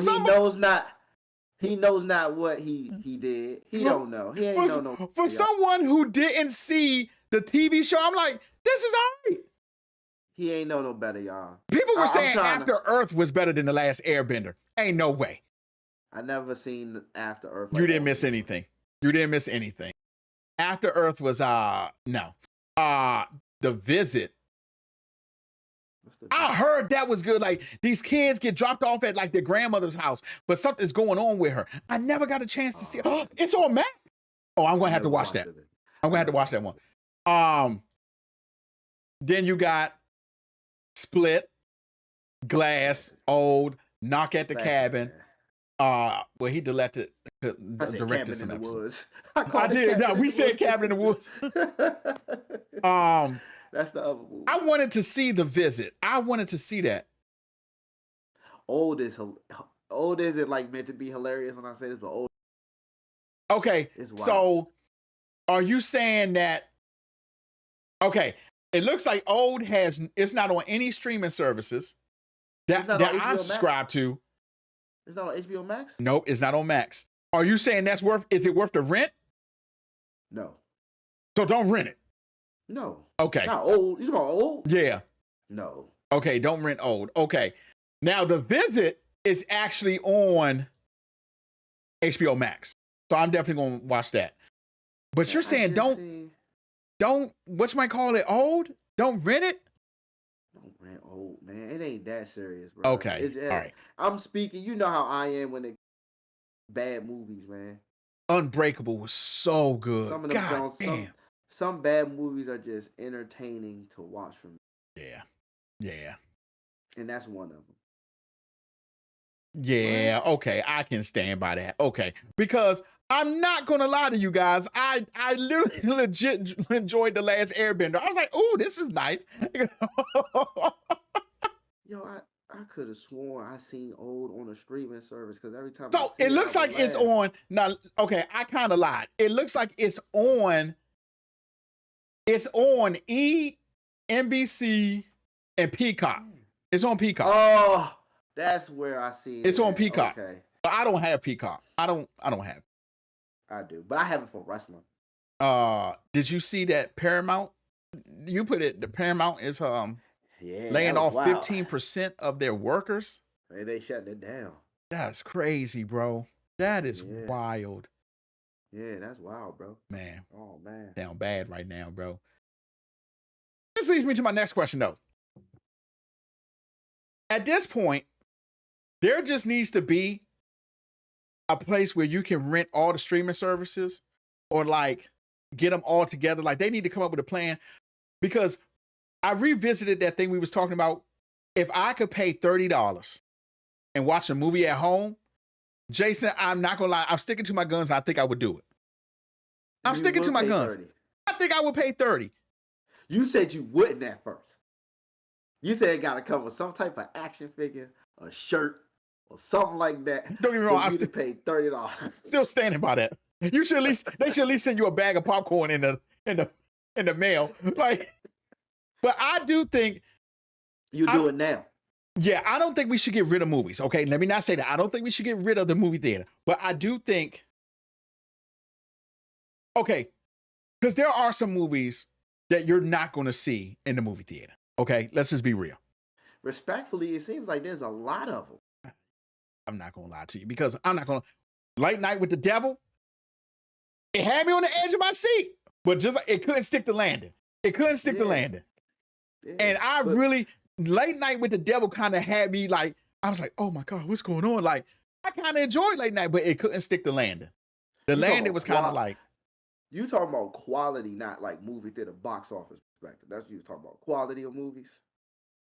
he knows not what he did. He don't know. He ain't know no. For someone who didn't see the TV show, I'm like, this is all right. He ain't know no better, y'all. People were saying After Earth was better than The Last Airbender. Ain't no way. I never seen After Earth. You didn't miss anything. You didn't miss anything. After Earth was no. The Visit. I heard that was good. Like, these kids get dropped off at like their grandmother's house, but something's going on with her. I never got a chance to see it. Oh, it's on Mac. Oh, I'm gonna have to watch that. I'm gonna have to watch that one. Then you got Split, Glass, Old, Knock at the Cabin. Well, he directed some episodes. I did. No, we said Cabin in the Woods. That's the other movie. I wanted to see The Visit. I wanted to see that. Old isn't like meant to be hilarious when I say this, but Old. Okay, so are you saying that? Okay, it looks like Old it's not on any streaming services that I'm subscribed to. It's not on HBO Max? Nope, it's not on Max. Are you saying is it worth the rent? No. So don't rent it. No. Okay. Not Old. You talking about Old? Yeah. No. Okay, don't rent Old. Okay. Now The Visit is actually on HBO Max. So I'm definitely gonna watch that. But you're saying don't whatchamacallit Old? Don't rent it? Don't rent Old, man. It ain't that serious, bro. Okay. All right. I'm speaking, you know how I am when it bad movies, man. Unbreakable was so good. Some of them damn. Some bad movies are just entertaining to watch for me. Yeah. Yeah. And that's one of them. Yeah, okay. I can stand by that. Okay. Because I'm not gonna lie to you guys. I literally legit enjoyed The Last Airbender. I was like, "Ooh, this is nice." Yo, I could have sworn I seen Old on a streaming service because every time. So it looks like it's on now. Okay, I kind of lied. It looks like it's on. It's on NBC and Peacock. It's on Peacock. Oh, that's where I see it. It's on Peacock. Okay. But I don't have Peacock. I don't have it. I do, but I have it for wrestling. Did you see that Paramount? You put it. The Paramount is laying off 15% of their workers. They shutting it down. That's crazy, bro. That is wild. Yeah, that's wild, bro. Man. Oh man. Down bad right now, bro. This leads me to my next question, though. At this point, there just needs to be a place where you can rent all the streaming services or like get them all together. Like they need to come up with a plan because I revisited that thing we was talking about. If I could pay $30 and watch a movie at home, Jason, I'm not gonna lie, I'm sticking to my guns. I think I would do it. I'm sticking to my guns. 30. I think I would pay 30. You said you wouldn't at first. You said it got to come with some type of action figure, a shirt, or something like that. Don't get me wrong, I still paid $30. Still standing by that. You should they should at least send you a bag of popcorn in the mail. Like, but I do think you do it now. Yeah, I don't think we should get rid of movies. Okay, let me not say that. I don't think we should get rid of the movie theater, but I do think. Okay, because there are some movies that you're not going to see in the movie theater. Okay, let's just be real. Respectfully, it seems like there's a lot of them. I'm not going to lie to you because I'm not going to. Late Night with the Devil, it had me on the edge of my seat, but just it couldn't stick the landing. It couldn't stick the landing. Yeah, and I really, Late Night with the Devil kind of had me like, I was like, oh my God, what's going on? Like, I kind of enjoyed Late Night, but it couldn't stick the landing. The landing was kind of like. You talking about quality, not like movie theater box office perspective. That's what you talking about. Quality of movies?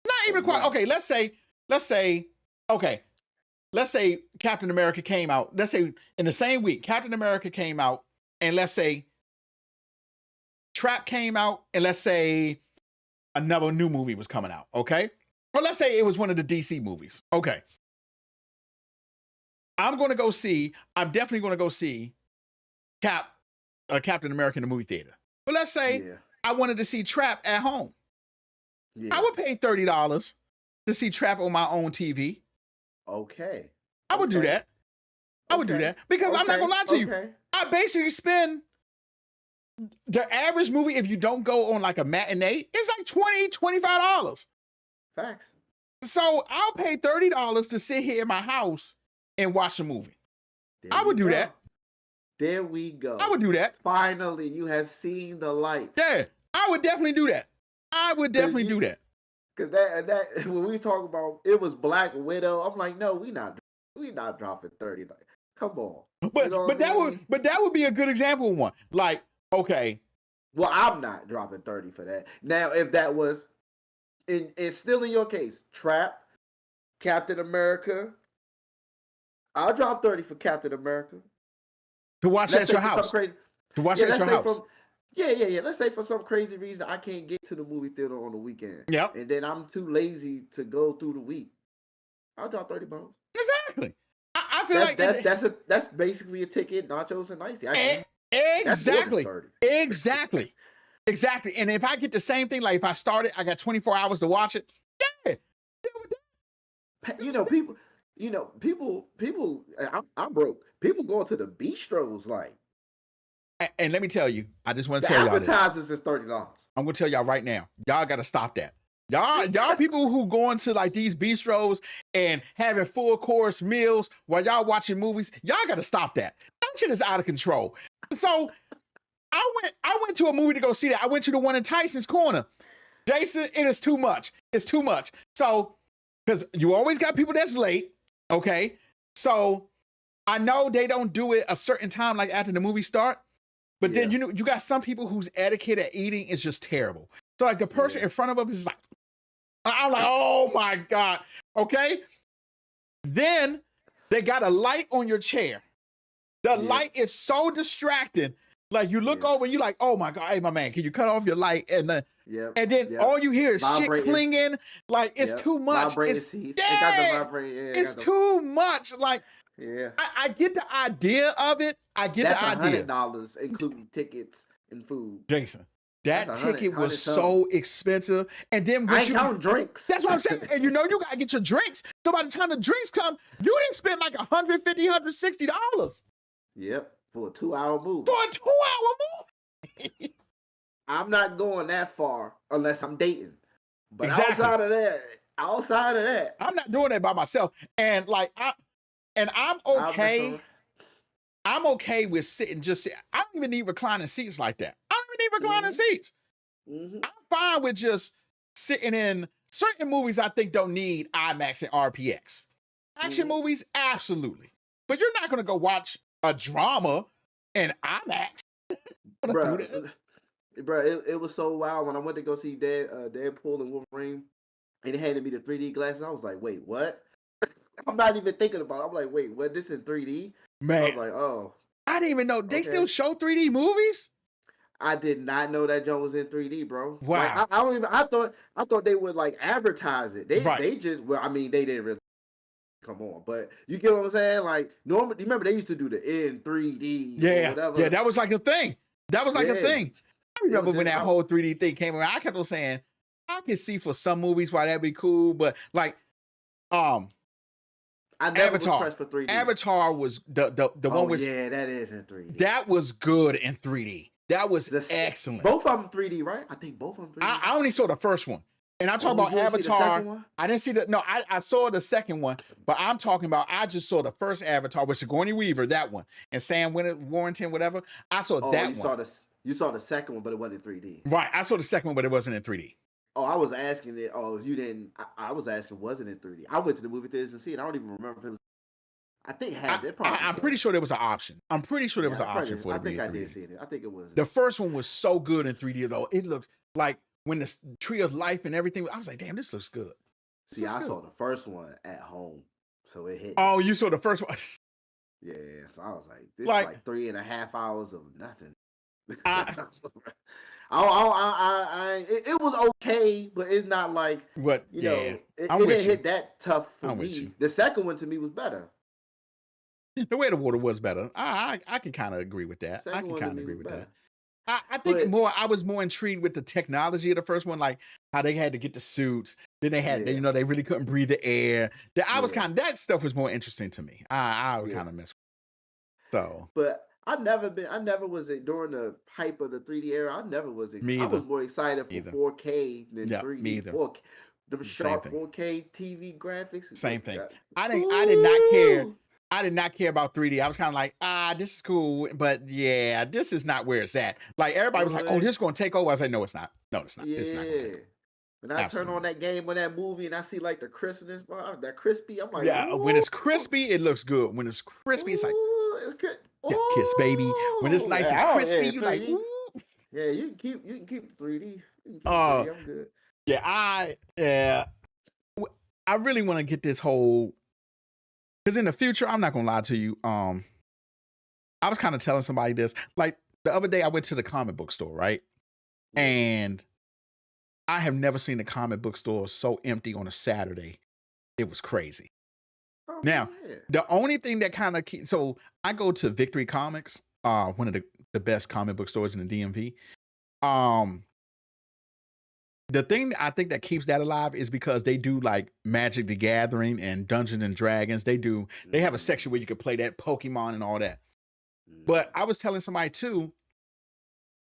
Not even quite. Okay, let's say Captain America came out. Let's say in the same week, Captain America came out, and let's say Trap came out, and let's say another new movie was coming out, okay? Or let's say it was one of the DC movies. Okay. I'm definitely going to go see Captain America in the movie theater. But let's say Yeah. I wanted to see Trap at home. Yeah. I would pay $30 to see Trap on my own TV. Okay. I would do that. I would do that because I'm not gonna lie to you. I basically spend the average movie, if you don't go on like a matinee, it's like $20-$25. Facts. So I'll pay $30 to sit here in my house and watch a movie. I would do that. There we go. I would do that. Finally, you have seen the light. Yeah, I would definitely do that. I would definitely do that. Because that when we talk about it was Black Widow, I'm like, no, we not dropping 30. Come on. But that would be a good example of one. Like, okay. Well, I'm not dropping 30 for that. Now, if that was it's still in your case, Trap, Captain America, I'll drop 30 for Captain America. To watch at your house. To watch at your house. Yeah. Let's say for some crazy reason I can't get to the movie theater on the weekend. Yep. And then I'm too lazy to go through the week. I'll drop $30. Exactly. I feel that's basically a ticket, nachos and icy. Exactly. And if I get the same thing, like if I started, I got 24 hours to watch it. Yeah. People. I'm broke. People going to the bistros like. And let me tell you, I just want to tell y'all this. Advertisers is $30. I'm gonna tell y'all right now. Y'all got to stop that. Y'all people who going to like these bistros and having full course meals while y'all watching movies, y'all got to stop that. That shit is out of control. So I went to a movie to go see that. I went to the one in Tyson's Corner. Jason, it is too much. It's too much. So, because you always got people that's late, okay? So I know they don't do it a certain time, like after the movie start. But then, you got some people whose etiquette at eating is just terrible. So like the person in front of them is like, I'm like, oh my God. Okay. Then they got a light on your chair. The light is so distracting. Like you look over and you're like, oh my God, hey, my man, can you cut off your light? And then all you hear is shit clinging. Like it's too much. It's too much. Like, I get the idea of it. I get the idea. $100 including tickets and food. Jason, that ticket was so expensive. And then I ain't counting drinks. That's what I'm saying. And you gotta get your drinks. So by the time the drinks come, you didn't spend like $150, $160. Yep, for a 2-hour movie. For a 2-hour movie. I'm not going that far unless I'm dating. But outside of that, I'm not doing that by myself. And like I'm okay. I'm okay with sitting. I don't even need reclining seats like that. I don't even need reclining seats. I'm fine with just sitting in certain movies. I think don't need IMAX and RPX. Action movies, absolutely. But you're not gonna go watch a drama in IMAX. Bro, it was so wild when I went to go see Deadpool and Wolverine, and they handed me the 3D glasses. I was like, wait, what? I'm not even thinking about it. I'm like, wait, what? This in 3D? Man, I was like, oh. I didn't even know they still show 3D movies. I did not know that joint was in 3D, bro. Wow. Like, I thought they would like advertise it. They just they didn't really come on, but you get what I'm saying? Like normally, remember they used to do the in 3D. Yeah, whatever. Yeah, that was like a thing. That was like a thing. I remember when that whole 3D thing came around. I kept on saying, I can see for some movies why that'd be cool, but like, I never was pressed for 3D. Avatar was the one with that is in 3D. That was good in 3D. That was excellent. Both of them 3D, right? I think both of them 3D. I only saw the first one. And I'm talking about Avatar. I didn't see I saw the second one, but I'm talking about I just saw the first Avatar with Sigourney Weaver, that one. And Sam Warrington, whatever. I saw that one. You saw the second one, but it wasn't in 3D. Right. I saw the second one, but it wasn't in 3D. Oh, I was asking it. Oh, you didn't. I was asking, was it in 3D? I went to the movie theaters and see it. I don't even remember if it was. I think I'm pretty sure there was an option. I'm pretty sure there was an option for it to be in 3D. I think I did see it. I think it was. The first one was so good in 3D though. It looked like when the Tree of Life and everything. I was like, damn, this looks good. See, I saw the first one at home, so it hit. Oh, you saw the first one. Yeah, so I was like, this is like 3.5 hours of nothing. It was okay, but it's not like it didn't hit that tough for me. The second one to me was better. The way the water was better. I can kind of agree with that. I Second can one kind didn't of agree even with that. better. I think But more. I was more intrigued with the technology of the first one, like how they had to get the suits. Then they had, yeah, they really couldn't breathe the air. I was yeah, kind of that stuff was more interesting to me. I would yeah. kind of miss. So But I never was during the hype of the 3D era. me I was either. more excited for Either. 4K than Yeah, me 3D. either. 4K, them Same sharp thing. 4K TV graphics. Same thing. That, I did not care. ooh, I did not care about 3D. I was kind of like, this is cool, but yeah, this is not where it's at. Like everybody was like, oh, boy, this is going to take over. I was like, no, it's not. No, it's not. It's not going to take yeah. over. When I turn on Absolutely. that game or that movie and I see like the crispness, that crispy, I'm like, Yeah, when ooh, it's crispy, it looks good. When it's crispy, it's like, ooh, it's good. yeah, kiss baby. When it's Ooh, nice and yeah, oh crispy, yeah, you like, 3D. ooh. Yeah, you can keep 3D. You can keep Uh, 3D. I'm good. yeah, I really want to get this whole, because in the future, I'm not gonna lie to you. I was kind of telling somebody this, like the other day, I went to the comic book store, right? Yeah. And I have never seen a comic book store so empty on a Saturday. It was crazy. Oh Now, yeah. the only thing that kind of so I go to Victory Comics, one of the best comic book stores in the DMV. Um, the thing that I think that keeps that alive is because they do like Magic the Gathering and Dungeons and Dragons. They have a section where you can play that Pokemon and all that. But I was telling somebody too,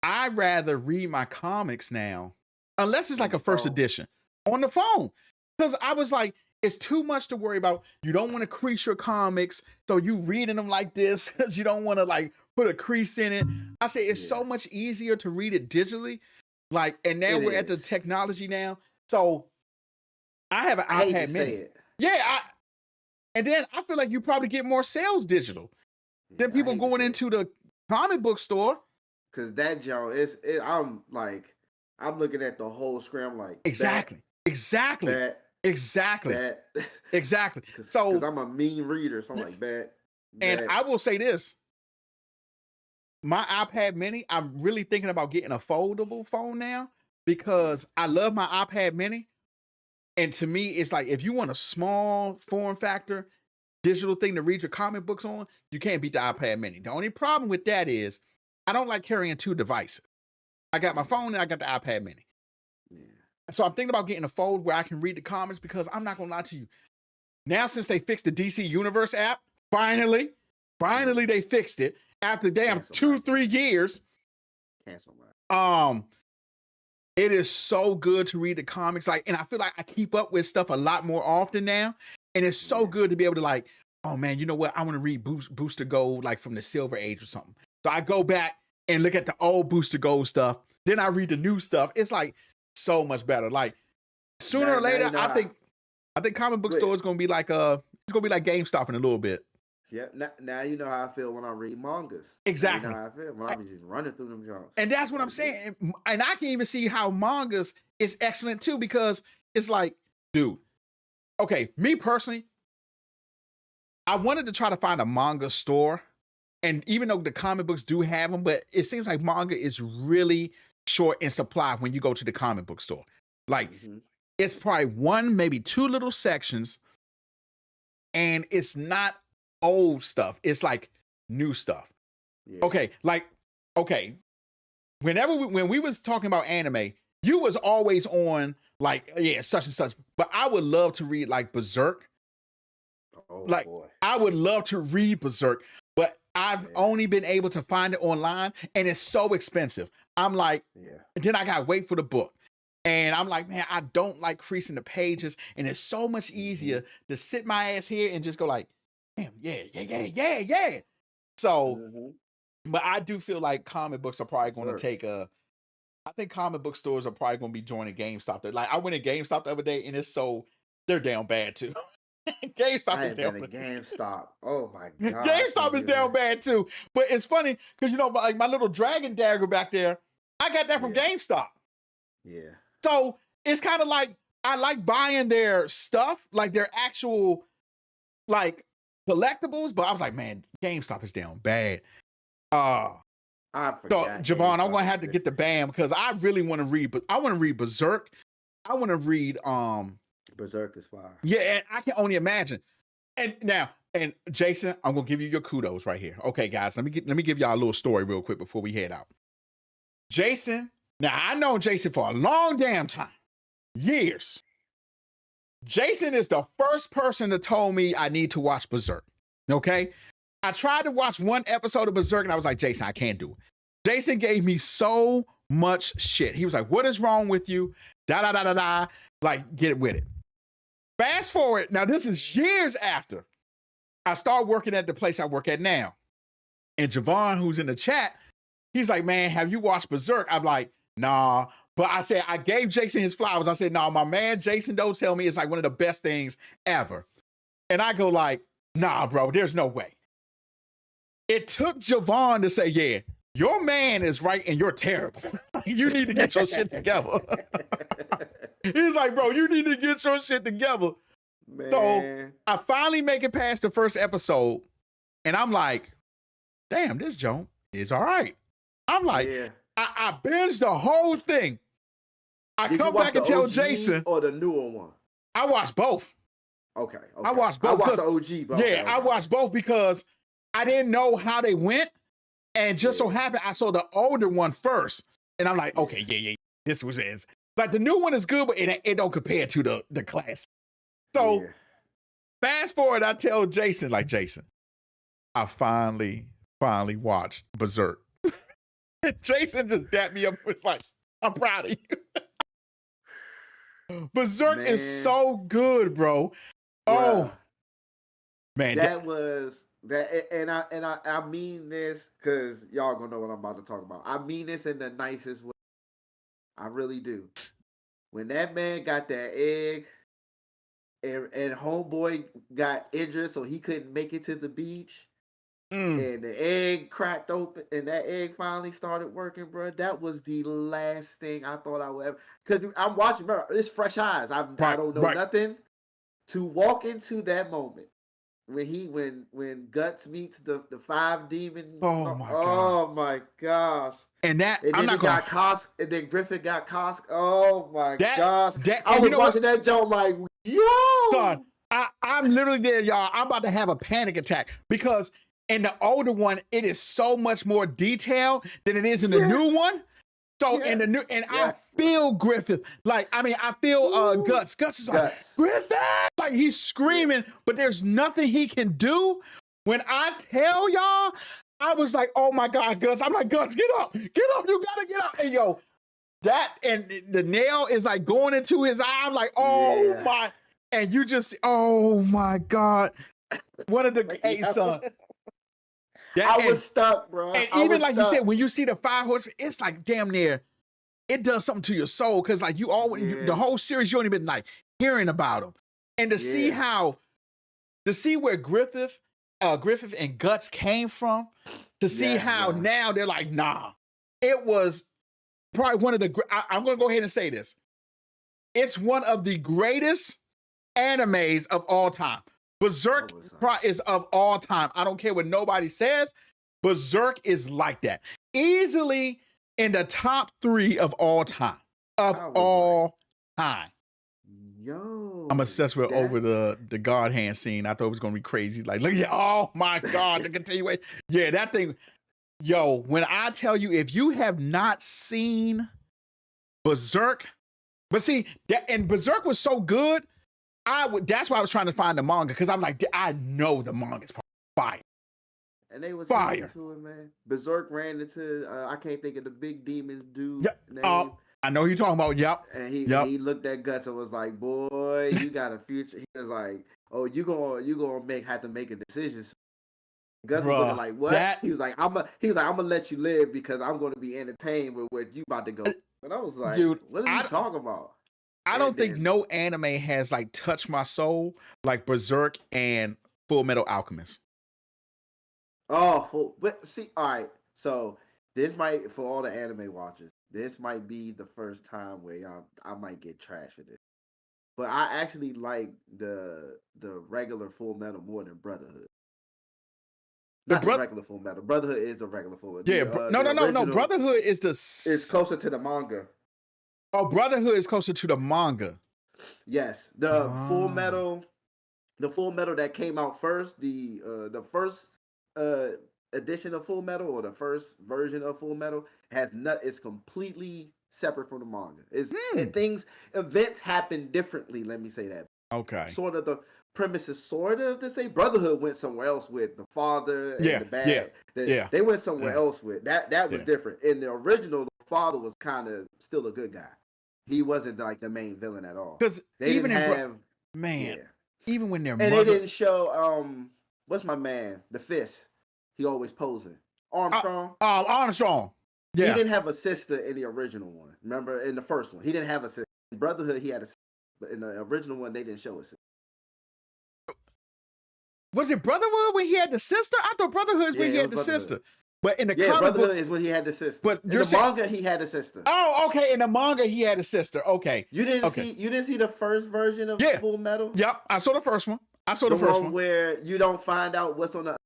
I'd rather read my comics now, unless it's On like the a first phone. edition on the phone. Because I was like, it's too much to worry about. You don't want to crease your comics, so you reading them like this because you don't want to like put a crease in it. I say it's Yeah. so much easier to read it digitally. Like, and now It we're at the is. technology now. So I have an I hate to iPad say mini. it. Yeah, and then I feel like you probably get more sales digital than Yeah, I people hate to going say it. into the comic book store. Cause that Joe I'm like, I'm looking at the whole screen. I'm like, Exactly. Exactly. bet, Exactly. bet. Exactly. Cause So, I'm a mean reader. So I'm like, bet, and bet. I will say this, my iPad mini, I'm really thinking about getting a foldable phone now Yeah. because I love my iPad mini. And to me, it's like if you want a small form factor digital thing to read your comic books on, you can't beat the iPad mini. The only problem with that is I don't like carrying two devices. I got my phone and I got the iPad mini. Yeah. So I'm thinking about getting a fold where I can read the comics because I'm not gonna lie to you. Now, since they fixed the DC Universe app, finally Yeah. they fixed it after damn Cancel my 2-3 years. cancel my. Um, it is so good to read the comics. Like, and I feel like I keep up with stuff a lot more often now. And it's so Yeah. good to be able to like, oh man, you know what? I want to read Booster Gold like from the Silver Age or something. So I go back and look at the old Booster Gold stuff. Then I read the new stuff. It's like so much better. Like sooner or Now later, you know I think comic book wait. store is gonna be like it's gonna be like GameStop in a little bit. Yeah. Now you know how I feel when I read mangas. Now you know Exactly. how I feel when I be just running through them joints. And that's what I'm Like, yeah. saying. And I can even see how mangas is excellent too, because it's like, dude, okay, me personally, I wanted to try to find a manga store. And even though the comic books do have them, but it seems like manga is really short in supply when you go to the comic book store. Like, it's probably one, maybe two little sections, and it's not old stuff. It's like new stuff. Yeah. Okay, like, okay, when we was talking about anime, you was always on like, yeah, such and such. But I would love to read like Berserk. Oh Like, boy. I would love to read Berserk, but I've Yeah. only been able to find it online, and it's so expensive. I'm like, Yeah. then I gotta wait for the book. And I'm like, man, I don't like creasing the pages, and it's so much easier to sit my ass here and just go like, damn, yeah. So, but I do feel like comic books are probably going to Sure. take a. I think comic book stores are probably going to be joining GameStop. Like I went to GameStop the other day, and they're down bad too. GameStop I is ain't down been to bad. GameStop. Oh my god. I GameStop can't is down even. bad too. But it's funny because like my little dragon dagger back there, I got that from Yeah. GameStop. Yeah. So it's kind of like I like buying their stuff, like their actual like collectibles. But I was like, man, GameStop is down bad. I So forgot. Javon, I'm GameStop gonna have to get the existed. band because I really want to read, but I want to read Berserk. I want to read Berserk is fire. yeah, and I can only imagine. And now And Jason, I'm gonna give you your kudos right here. Okay, guys, let me give y'all a little story real quick before we head out. Jason, now I know Jason for a long damn time, years. Jason is the first person that told me I need to watch Berserk. Okay, I tried to watch one episode of Berserk and I was like, Jason, I can't do it. Jason gave me so much shit. He was like, what is wrong with you? Da da da da da. Like, get with it. Fast forward. Now this is years after I started working at the place I work at now. And Javon, who's in the chat, he's like, man, have you watched Berserk? I'm like, nah. But I said, I gave Jason his flowers. I said, nah, my man, Jason, don't tell me it's like one of the best things ever. And I go like, nah, bro, there's no way. It took Javon to say, yeah, your man is right and you're terrible. You need to get your shit together. He's like, bro, you need to get your shit together. Man. So I finally make it past the first episode and I'm like, damn, this joint is all right. I'm like, yeah. I binged the whole thing. Did come back and tell Jason. Or the newer one? I watched both. Okay. I watched both. I watched the OG. But yeah, okay. I watched both because I didn't know how they went. And just so happened, I saw the older one first. And I'm like, okay, yeah. This was it. Like the new one is good, but it don't compare to the classic. So fast forward, I tell Jason, like, Jason, I finally watched Berserk. Jason just dapped me up. It's like, I'm proud of you. Berserk is so good, bro. Oh, man. That was that, and I mean this because y'all gonna know what I'm about to talk about. I mean this in the nicest way. I really do. When that man got that egg and homeboy got injured so he couldn't make it to the beach and the egg cracked open and that egg finally started working, bro, that was the last thing I thought I would ever, because I'm watching, bro, it's fresh eyes. I don't know nothing. To walk into that moment when Guts meets the five demons. Oh my gosh. And then and then Griffin got Kosk. Oh my gosh. I was watching that joke like, yo. Son, I'm literally there, y'all. I'm about to have a panic attack because in the older one, it is so much more detailed than it is in the new one. So in the new, and I feel Griffith. Like, I mean, I feel Guts. Guts is like, Griffith! Like, he's screaming, but there's nothing he can do. When I tell y'all, I was like, oh my God, Guts. I'm like, Guts, get up. Get up. You gotta get up. And yo, that, and the nail is like going into his eye. I'm like, oh my. And you just, oh my God. One of the, hey, son. I was stuck, bro. And even like you said, when you see the 5 horsemen, it's like damn near, it does something to your soul. Cause like you always, the whole series, you only been like hearing about them. And to see where Griffith and Guts came from, to see how now they're like, nah, it was probably one of the, I'm going to go ahead and say this. It's one of the greatest animes of all time. Berserk is of all time. I don't care what nobody says. Berserk is like that. Easily in the top 3 of all time. Yo. I'm obsessed with over the God hand scene. I thought it was going to be crazy. Like, look at, oh my God, the continuation. Yeah, that thing. Yo, when I tell you, if you have not seen Berserk, but see, and Berserk was so good, that's why I was trying to find the manga, because I'm like, I know the manga's fire. And they was fire to it, man. Berserk ran into I can't think of the big demons dude name. I know who you're talking about. Yep. And he looked at Guts and was like, boy, you got a future. He was like, oh, you gonna have to make a decision. Guts was looking like, what? He was like, I'm gonna let you live because I'm gonna be entertained with what you about to go. And I was like, dude, what are you talking about? I don't think no anime has like touched my soul like Berserk and Full Metal Alchemist. Oh, but see, all right. So this might, for all the anime watchers, this might be the first time where I might get trash for this. But I actually like the regular Full Metal more than Brotherhood. Not the regular Full Metal. Brotherhood is the regular Full Metal. Yeah, no. Brotherhood is it's closer to the manga. Oh, Brotherhood is closer to the manga. Yes, the Full Metal the Full Metal that came out first, the first uh edition of Full Metal, or the first version of Full Metal, has not is completely separate from the manga. Hmm. Events happen differently. Let me say that. Okay. Sort of the premise is sort of the same. Brotherhood went somewhere else with the father and Yeah. the Yeah. bad. Yeah. They went somewhere Yeah. else with that. That was Yeah. different. In the original, the father was kind of still a good guy. He wasn't like the main villain at all. Because They even didn't in have man, yeah, even when their and they mother didn't show what's my man, the fist. He always posing. Armstrong. Armstrong. He Yeah. didn't have a sister in the original one. Remember, in the first one, he didn't have a sister. In Brotherhood, he had a sister, but in the original one, they didn't show a sister. Was it Brotherhood when he had the sister? I thought Brotherhood is when he had the sister. But in the comic Brotherhood books, is when he had the sister. But in you're the saying, manga, he had a sister. Oh, okay. In the manga, he had a sister. Okay. You didn't see the first version of Full Metal? Yep. I saw the first one. The first one where you don't find out what's on the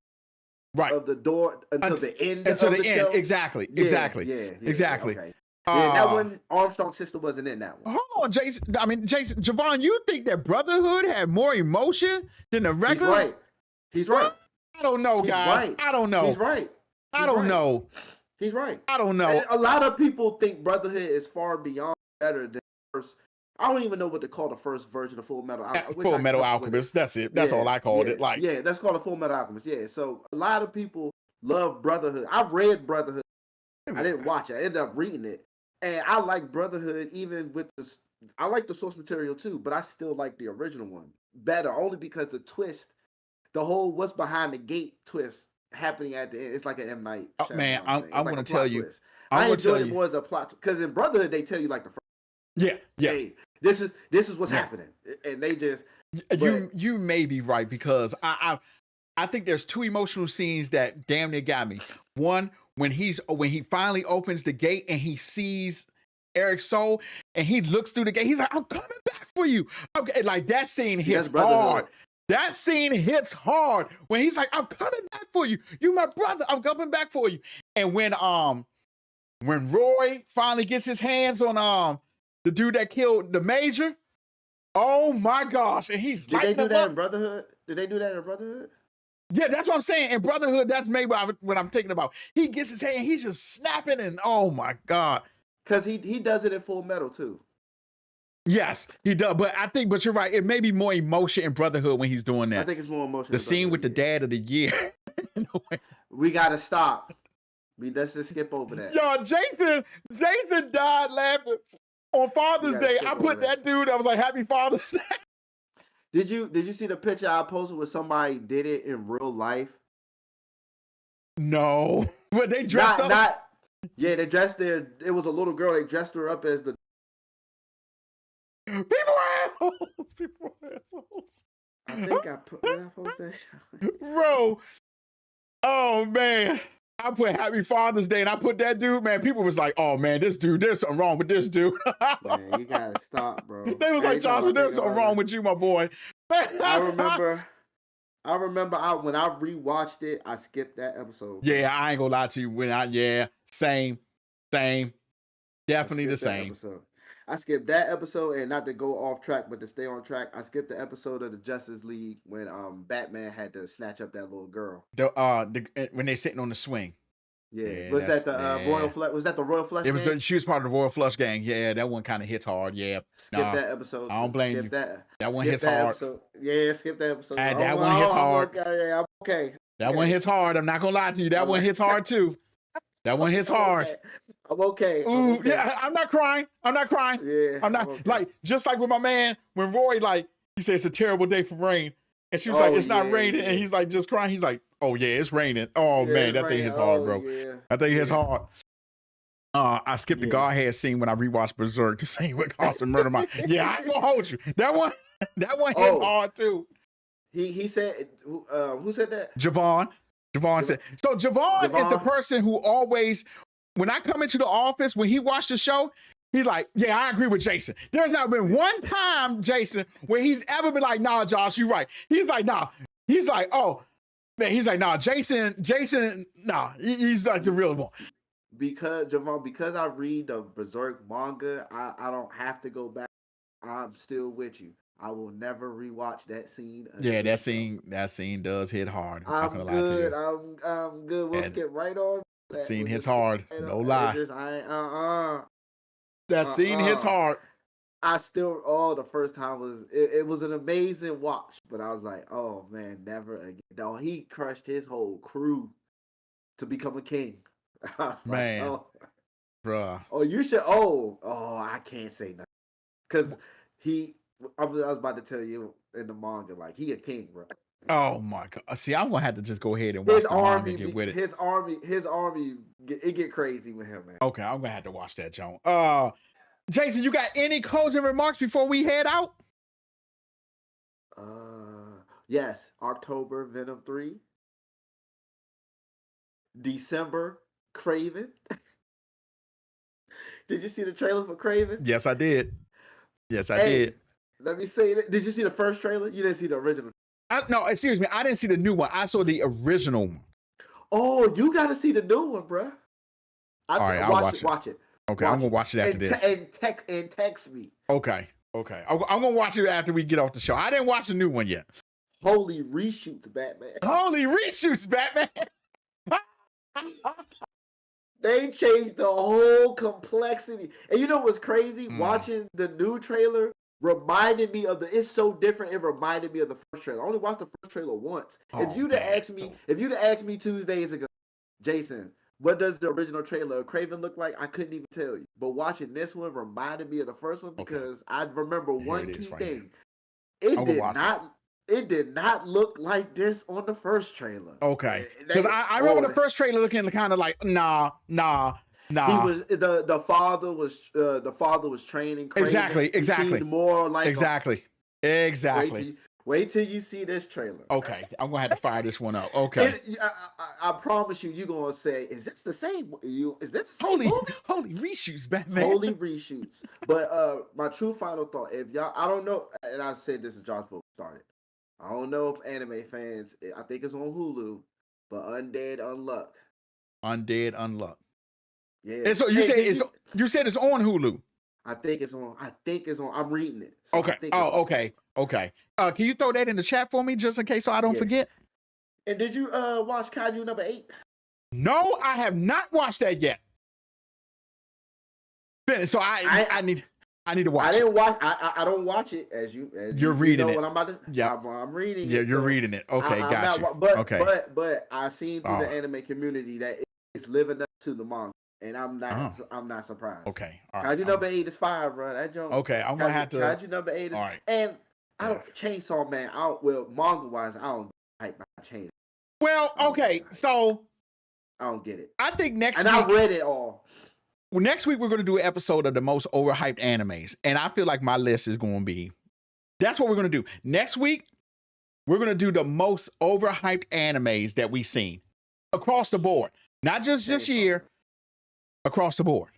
of the door until the end of the show. Exactly. Exactly. Exactly. Okay. That one, Armstrong's sister wasn't in that one. Hold on, Jason. Javon, you think that Brotherhood had more emotion than the regular? He's right. I don't know, guys. Right. I don't know. He's right. I don't know. He's right. I don't know. And a lot of people think Brotherhood is far beyond better than the first. I don't even know what to call the first version of Full Metal. Full Metal Alchemist. That's it. That's all I called it. That's called a Full Metal Alchemist. Yeah. So a lot of people love Brotherhood. I've read Brotherhood. I didn't watch it. I ended up reading it. And I like Brotherhood even with the. I like the source material too, but I still like the original one better, only because the twist, the whole what's behind the gate twist happening at the end. It's like an M. Night. Oh, man, I'm going to tell you. I enjoyed it more as a plot because in Brotherhood they tell you like the first. Yeah. Hey, this is what's happening, and they just. You may be right because I think there's two emotional scenes that damn near got me. One, when he finally opens the gate and he sees Eric's soul and he looks through the gate, he's like, "I'm coming back for you." Okay, like that scene hits hard. That scene hits hard when he's like, "I'm coming back for you. You my brother. I'm coming back for you." And when Roy finally gets his hands on the dude that killed the major, oh my gosh! And he's Did they do that in Brotherhood? Did they do that in Brotherhood? Yeah, that's what I'm saying. In Brotherhood, that's maybe what I'm thinking about. He gets his hand, he's just snapping, and oh my god! Because he does it in Full Metal too. Yes, he does. But you're right. It may be more emotion in Brotherhood when he's doing that. I think it's more emotion. The scene with the dad of the year. We gotta stop. Let's just skip over that. Yo, Jason died laughing on Father's Day. I put that dude. I was like, "Happy Father's Day." Did you see the picture I posted where somebody did it in real life? No, but they dressed up. They dressed it was a little girl. They dressed her up as the. People are assholes. People are assholes. I think I post that shit. Bro. Oh man. I put Happy Father's Day and I put that dude, man. People was like, "Oh man, this dude, there's something wrong with this dude." Man, you gotta stop, bro. They was like, "Joshua, there's something wrong with you, my boy." I remember when I rewatched it, I skipped that episode. Bro. Yeah, I ain't gonna lie to you. Same. Definitely the same. Episode. I skipped that episode, and not to go off track, but to stay on track, I skipped the episode of the Justice League when Batman had to snatch up that little girl. When they sitting on the swing. Yeah, was that the Royal Flush? Was that the Royal Flush? She was part of the Royal Flush gang. Yeah, that one kind of hits hard. Yeah, skip that episode. I don't blame you. That one hits hard. Episode. Yeah, skip that episode. That one hits hard. I'm okay. That one hits hard. I'm not gonna lie to you. That one hits hard too. That one hits hard. I'm okay. Ooh, yeah, I'm not crying. Yeah, I'm not like just like with my man when Roy he said it's a terrible day for rain, and she was like it's not raining, and he's like just crying. He's like, oh yeah, it's raining. Oh man, that thing hits hard, bro. Yeah. That thing hits hard. I skipped the Godhead scene when I rewatched Berserk to see what caused the murder. Yeah, I ain't gonna hold you. That one hits hard too. He said who said that? Javon said. So Javon is the person who always. When I come into the office, when he watched the show, he's like, yeah, I agree with Jason. There's not been one time, Jason, where he's ever been like, nah, Josh, you're right. He's like, nah. He's like, oh, man, he's like, nah, Jason, nah, he's like the real one. Because, Javon, because I read the Berserk manga, I don't have to go back I'm still with you. I will never rewatch that scene Yeah, again, bro. that scene does hit hard. I'm not I'm gonna lie to good. you. I'm good. We'll And skip right on that that. scene We'll hits just skip hard. right on. No It's lie. just I That scene hits hard. I still the first time was it was an amazing watch, but I was like, oh man, never again. No, he crushed his whole crew to become a king. I was like, Man, bruh. you should. I can't say nothing because he. I was about to tell you in the manga, like he a king, bro. Oh my god. See, I'm gonna have to just go ahead and watch the manga and get with it. His army, it get crazy with him, man. Okay, I'm gonna have to watch that, Joan. Jason, you got any closing remarks before we head out? Yes, October Venom 3, December Craven. Did you see the trailer for Craven? Yes, I did. Yes, I Hey, did. let me say that. Did you see the first trailer? You didn't see the original. No, excuse me. I didn't see the new one. I saw the original one. Oh, you got to see the new one, bro. All right, I'll watch it. Watch it. Okay, I'm gonna watch it after this. And text me. Okay. I'm gonna watch it after we get off the show. I didn't watch the new one yet. Holy reshoots, Batman. Holy reshoots, Batman. They changed the whole complexity. And you know what's crazy? Watching the new trailer reminded me of it's so different. It reminded me of the first trailer. I only watched the first trailer once. If you'd have asked me 2 days ago, Jason, what does the original trailer of Craven look like? I couldn't even tell you. But watching this one reminded me of the first one because I remember one key thing. It did not look like this on the first trailer. Okay. Because I remember the first trailer looking kind of like, nah. He was the father was training Craven. Exactly. More like exactly. Wait till you see this trailer. Okay, I'm gonna have to fire this one up. Okay. I promise you're gonna say, "Is this the same? Is this the same movie?" Holy reshoots, Batman. Holy reshoots. But my true final thought: if y'all, I don't know, and I said this is Josh before we started. I don't know if anime fans. I think it's on Hulu, but Undead Unluck. Undead Unluck. Yeah. And so you said it's on Hulu. I think it's on. I'm reading it. So okay. Okay. Can you throw that in the chat for me just in case so I don't forget? And did you watch Kaiju number 8? No, I have not watched that yet. So I need to watch. I didn't watch. I don't watch it as you're reading it. What I'm about to. Yeah, I'm reading. Yeah, you're reading it. Okay, gotcha. But I seen through the anime community that it's living up to the manga. And I'm not surprised. Okay, all right. Kaiju number 8 is fire, bro. That joke. Okay, I'm gonna have to. Kaiju number 8 is. All right. And I don't Chainsaw Man. Manga wise, I don't hype my Chainsaw. Well, okay, so I don't get it. I think next week. And I read it all. Well, next week we're going to do an episode of the most overhyped animes, and I feel like my list is going to be. That's what we're going to do next week. We're going to do the most overhyped animes that we've seen across the board, not just this year. Across the board.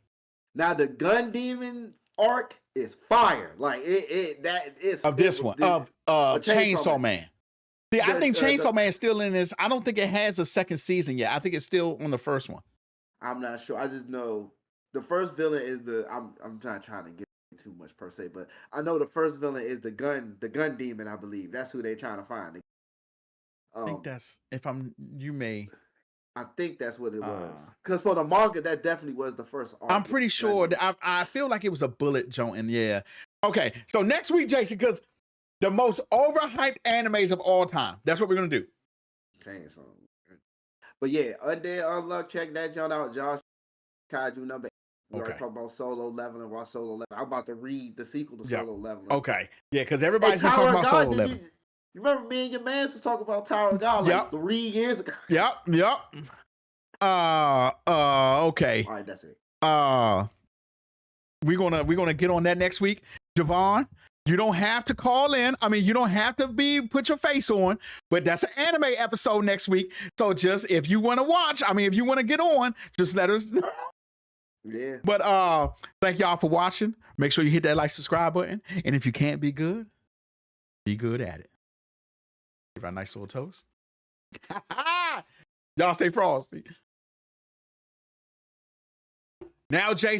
Now the Gun Demons arc is fire. Like that is of this one of Chainsaw Man. See, I think Chainsaw Man is still in this. I don't think it has a second season yet. I think it's still on the first one. I'm not sure. I just know the first villain is I'm not trying to get too much per se, but I know the first villain is the gun demon. I believe that's who they're trying to find. I think that's I think that's what it was. Because for the manga, that definitely was the first arc. I'm pretty sure. I feel like it was a bullet joint. And yeah. Okay. So next week, Jason, because the most overhyped animes of all time. That's what we're going to do. Chainsaw. But yeah, Undead Unluck. Check that joint out, Josh. Kaiju number 8. We already talked about Solo Leveling. Watch Solo Leveling. I'm about to read the sequel to Solo Leveling. Okay. Yeah, because everybody's been talking about Solo Leveling. You remember me and your man was talking about Tower of God like 3 years ago? Yep. Okay. All right, that's it. We're gonna get on that next week. Javon, you don't have to call in. I mean, you don't have to put your face on, but that's an anime episode next week. So just if you want to watch, if you want to get on, just let us know. Yeah. But thank y'all for watching. Make sure you hit that like, subscribe button. And if you can't be good at it. Give our nice little toast. Y'all stay frosty. Now, Jason.